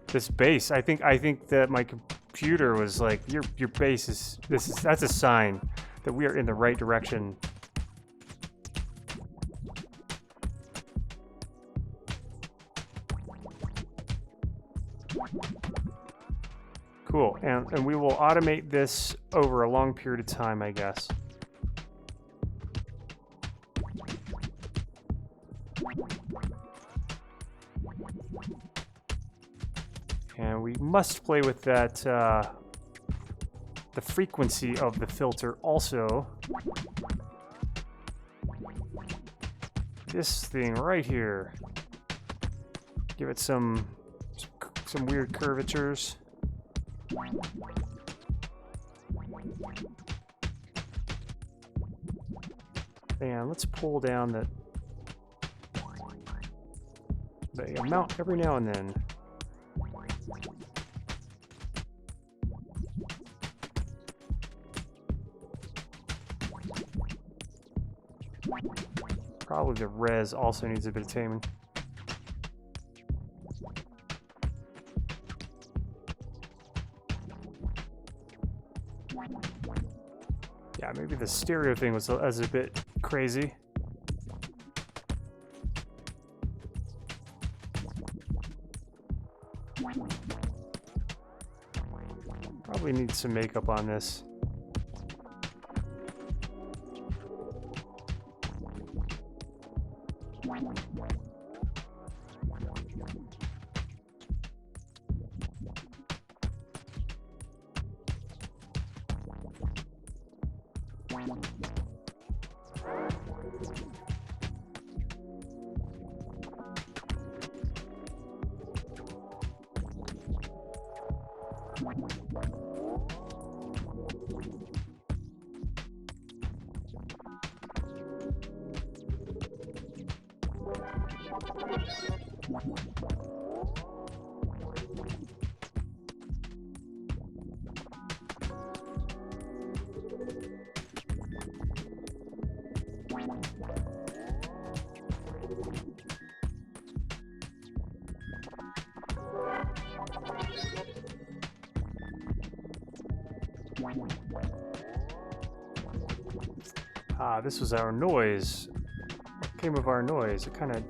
This bass, I think that my computer was like, your bass is that's a sign that we are in the right direction. Cool, and we will automate this over a long period of time, I guess. And we must play with that, the frequency of the filter also. This thing right here. Give it some weird curvatures. And let's pull down the amount every now and then. Probably the res also needs a bit of taming. Yeah, maybe the stereo thing was a bit crazy. definitely need some makeup on this. This was our noise. What came of our noise? It kind of...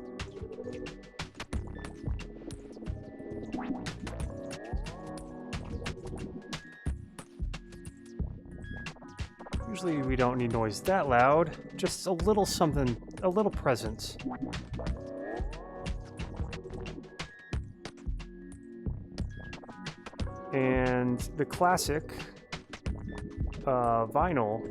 Usually we don't need noise that loud. Just a little something, a little presence. And the classic vinyl.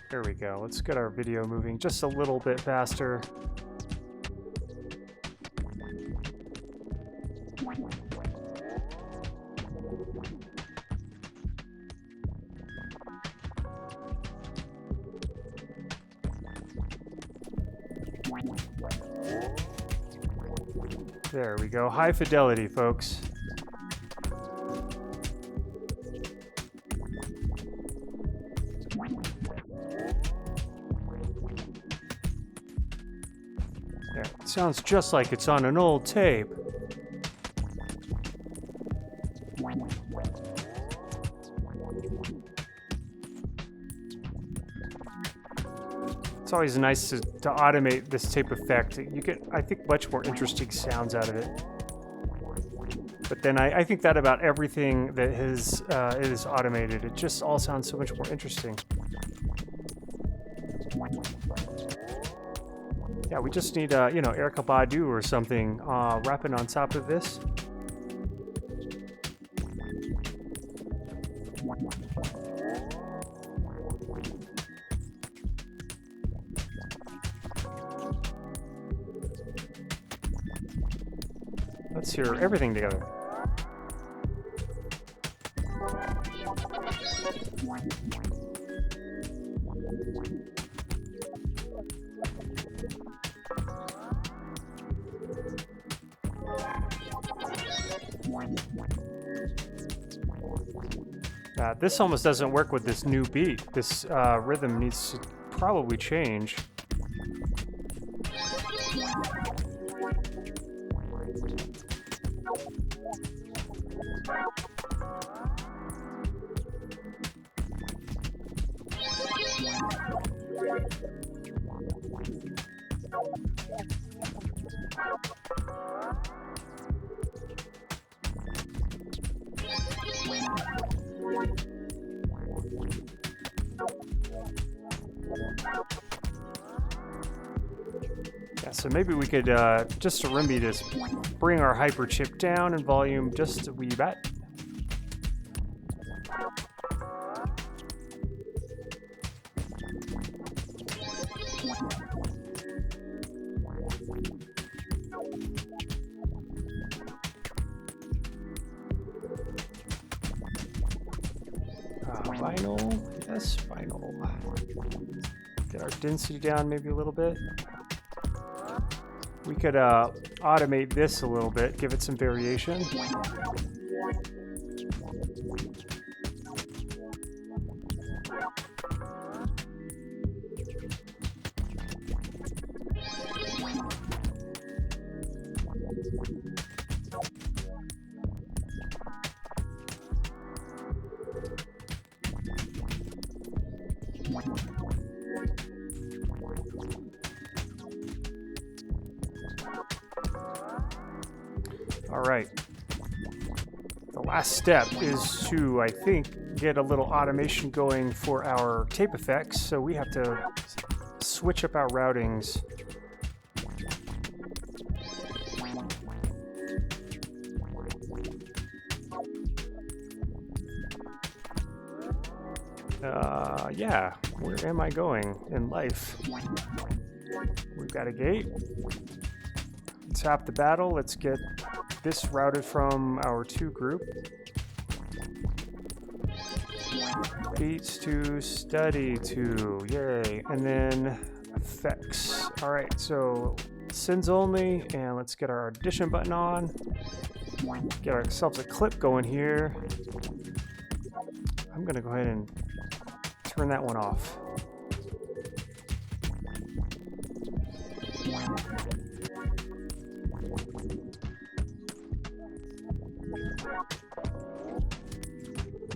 There we go. Let's get our video moving just a little bit faster. There we go. High fidelity, folks. There. It sounds just like it's on an old tape. It's always nice to automate this tape effect. You get, I think, much more interesting sounds out of it. But then I think that about everything that is automated. It just all sounds so much more interesting. Yeah, we just need, you know, Erykah Badu or something rapping on top of this. Let's hear everything together. This almost doesn't work with this new beat. This rhythm needs to probably change. Yeah, so maybe we could, just to remedy this, bring our hyper chip down in volume just a wee bit. Vinyl, yes, vinyl. Get our density down maybe a little bit. We could automate this a little bit, give it some variation. All right. The last step is to, I think, get a little automation going for our tape effects. So we have to switch up our routings. Yeah, where am I going in life? We've got a gate. Tap the battle. Let's get this routed from our to group. Beats to study to, yay. And then effects. All right, so sends only, and let's get our audition button on. Get ourselves a clip going here. I'm gonna go ahead and turn that one off.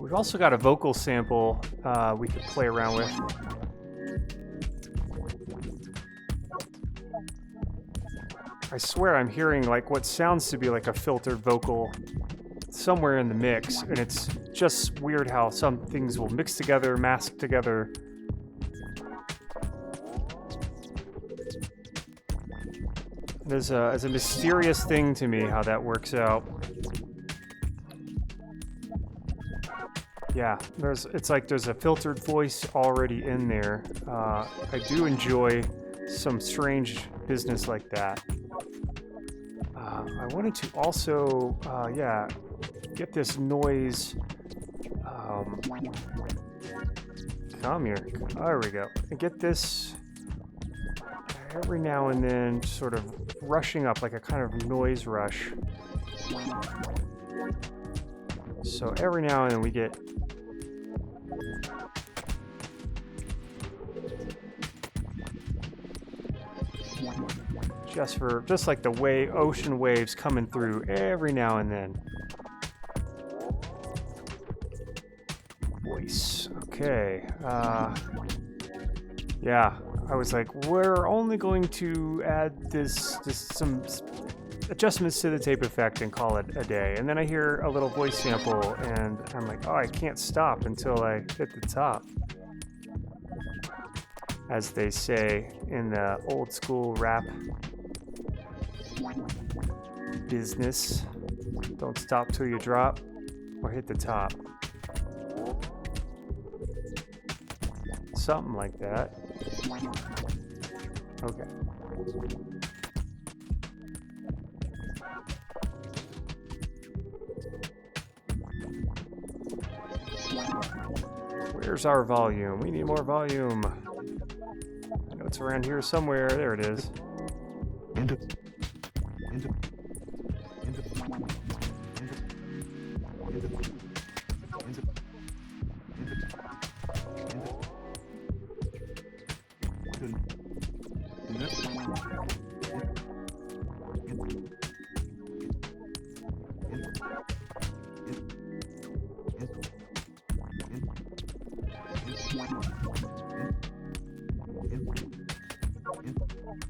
We've also got a vocal sample we could play around with. I swear I'm hearing like what sounds to be like a filtered vocal somewhere in the mix, and it's just weird how some things will mix together, mask together. There's a mysterious thing to me how that works out. Yeah, it's like there's a filtered voice already in there. I do enjoy some strange business like that. I wanted to also, yeah, get this noise. Come here. There we go. And get this every now and then sort of rushing up like a kind of noise rush. So every now and then we get just like the ocean waves coming through every now and then. Voice. Okay. Yeah, I was like, we're only going to add some adjustments to the tape effect and call it a day. And then I hear a little voice sample and I'm like, oh, I can't stop until I hit the top. As they say in the old school rap business, don't stop till you drop or hit the top. Something like that. Okay. Where's our volume? We need more volume. I know it's around here somewhere. There it is.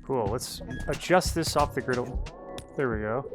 Cool, let's adjust this off the grid. There we go.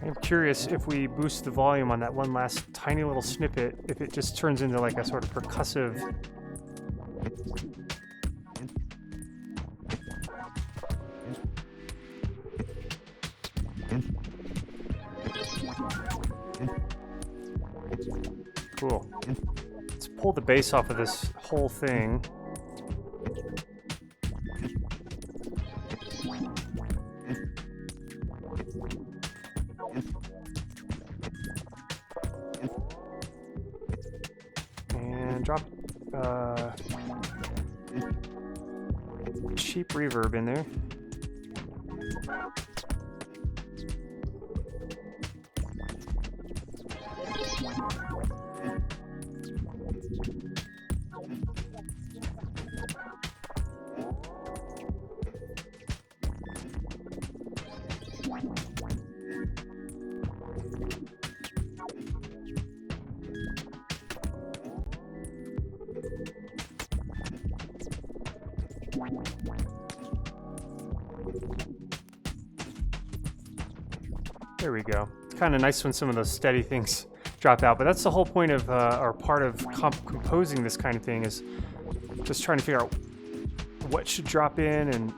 I'm curious if we boost the volume on that one last tiny little snippet, if it just turns into like a sort of percussive. Cool. Let's pull the bass off of this whole thing. And drop, cheap reverb in there. There we go. It's kind of nice when some of those steady things drop out, but that's the whole point of, or part of composing this kind of thing, is just trying to figure out what should drop in and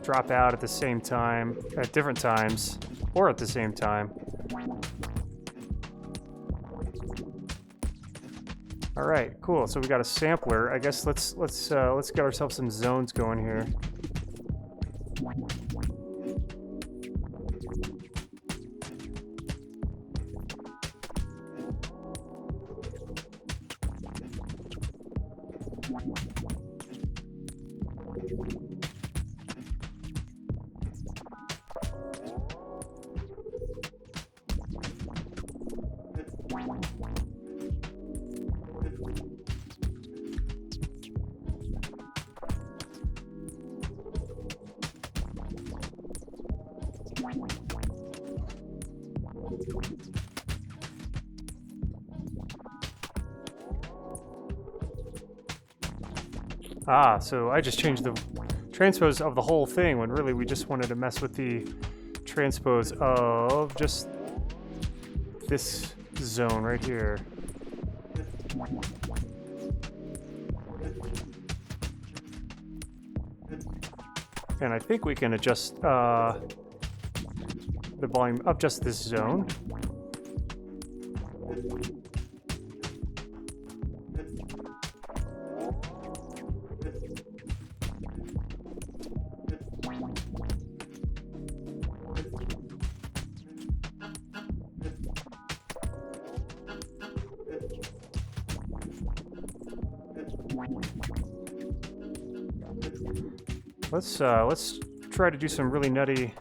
drop out at the same time, at different times, or at the same time. All right, cool. So we got a sampler. I guess let's get ourselves some zones going here. Ah, so I just changed the transpose of the whole thing when really we just wanted to mess with the transpose of just this zone right here. And I think we can adjust the volume of just this zone. Let's try to do some really nutty.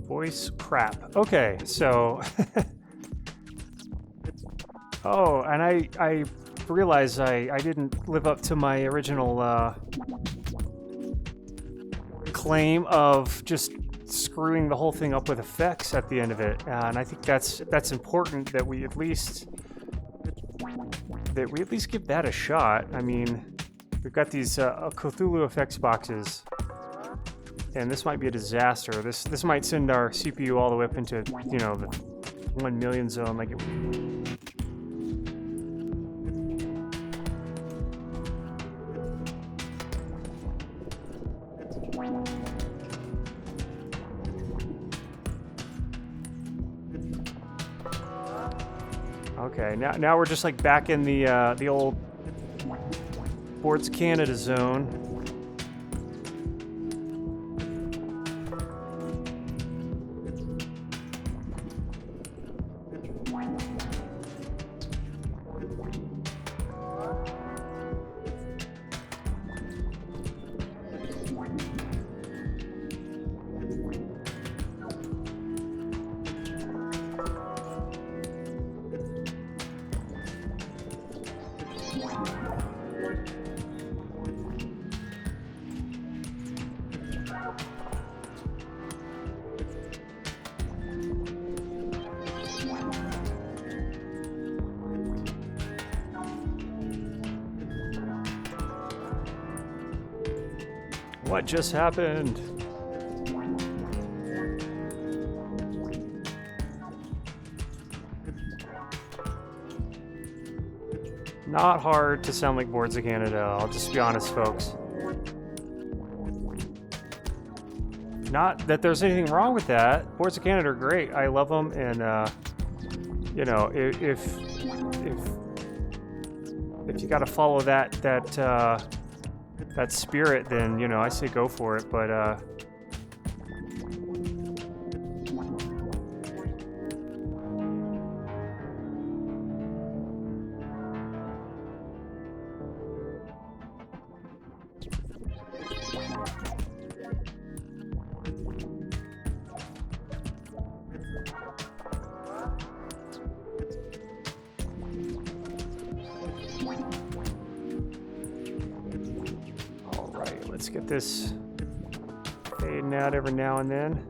Voice crap. Okay, so oh, and I realized I didn't live up to my original claim of just screwing the whole thing up with effects at the end of it, and I think that's important that we at least give that a shot. I mean, we've got these Cthulhu effects boxes, and this might be a disaster. This might send our CPU all the way up into, you know, the 1 million zone. Like it. Okay, now we're just like back in the old Boards Canada zone. What just happened? Not hard to sound like Boards of Canada, I'll just be honest, folks. Not that there's anything wrong with that. Boards of Canada are great. I love them, and you know, if you got to follow that spirit, then you know I say go for it. But let's get this fading out every now and then.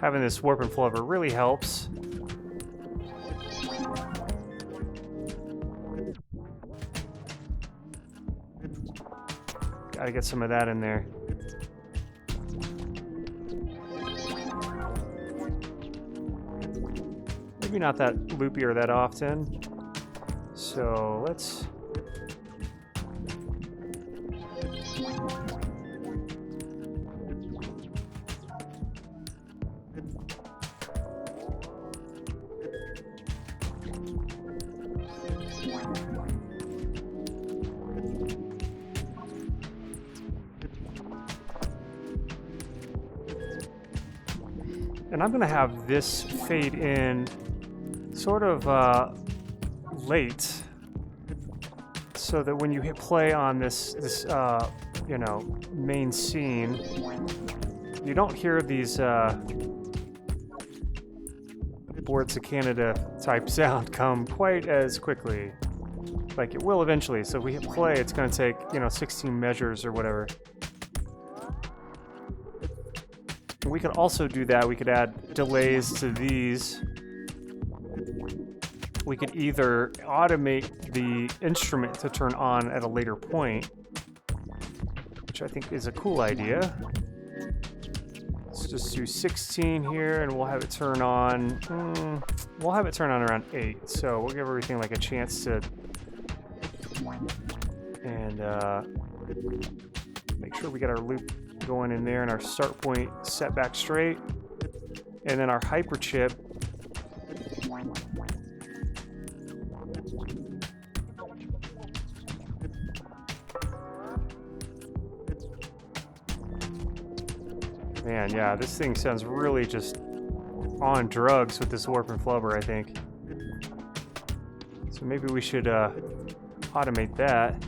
Having this warp and flubber really helps. Gotta get some of that in there. Maybe not that loopy or that often. So let's... And I'm going to have this fade in sort of late, so that when you hit play on this you know, main scene, you don't hear these Boards of Canada type sound come quite as quickly. Like it will eventually. So if we hit play, it's going to take, you know, 16 measures or whatever. We could also do that. We could add delays to these. We could either automate the instrument to turn on at a later point, which I think is a cool idea. Let's just do 16 here, and we'll have it turn on. We'll have it turn on around 8, so we'll give everything like a chance to. And make sure we get our loop going in there and our start point set back straight, and then our hyper chip man, yeah, this thing sounds really just on drugs with this warp and flubber, I think. So maybe we should automate that.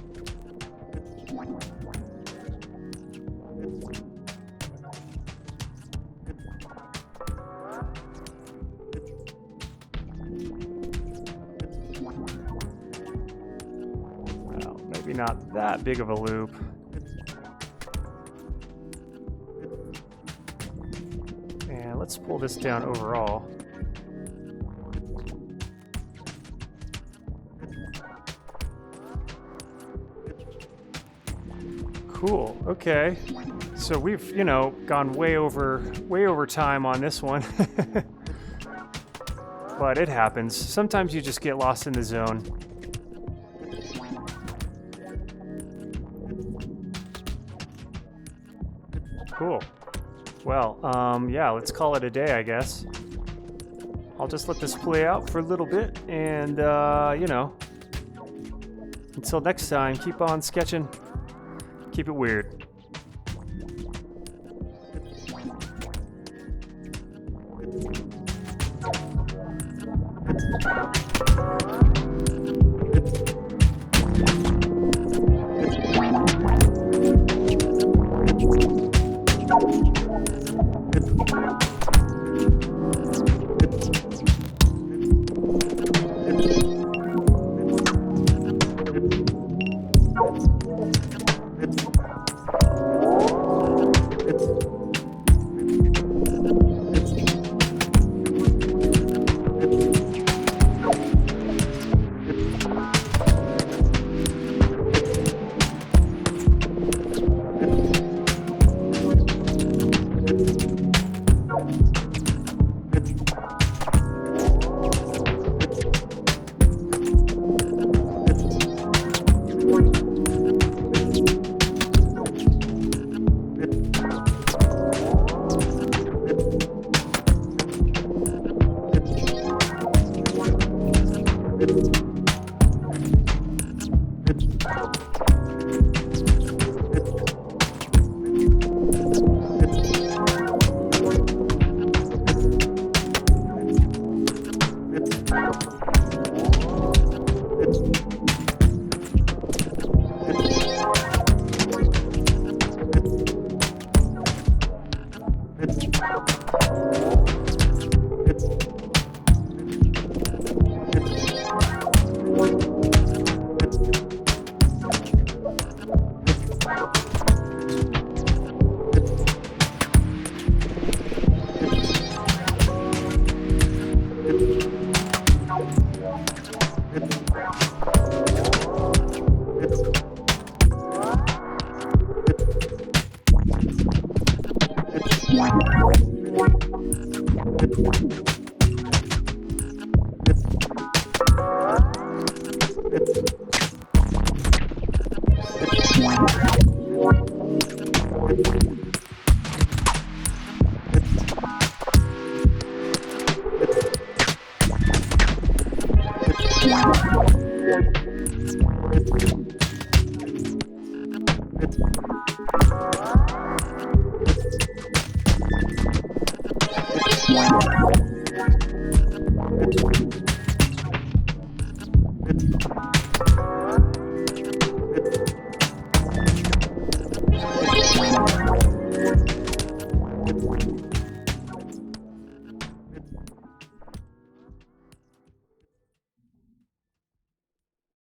Maybe not that big of a loop. And let's pull this down overall. Cool. Okay. So we've, you know, gone way over time on this one. But it happens. Sometimes you just get lost in the zone. Cool. Well, yeah, let's call it a day, I guess. I'll just let this play out for a little bit, and, you know, until next time, keep on sketching. Keep it weird. Yeah.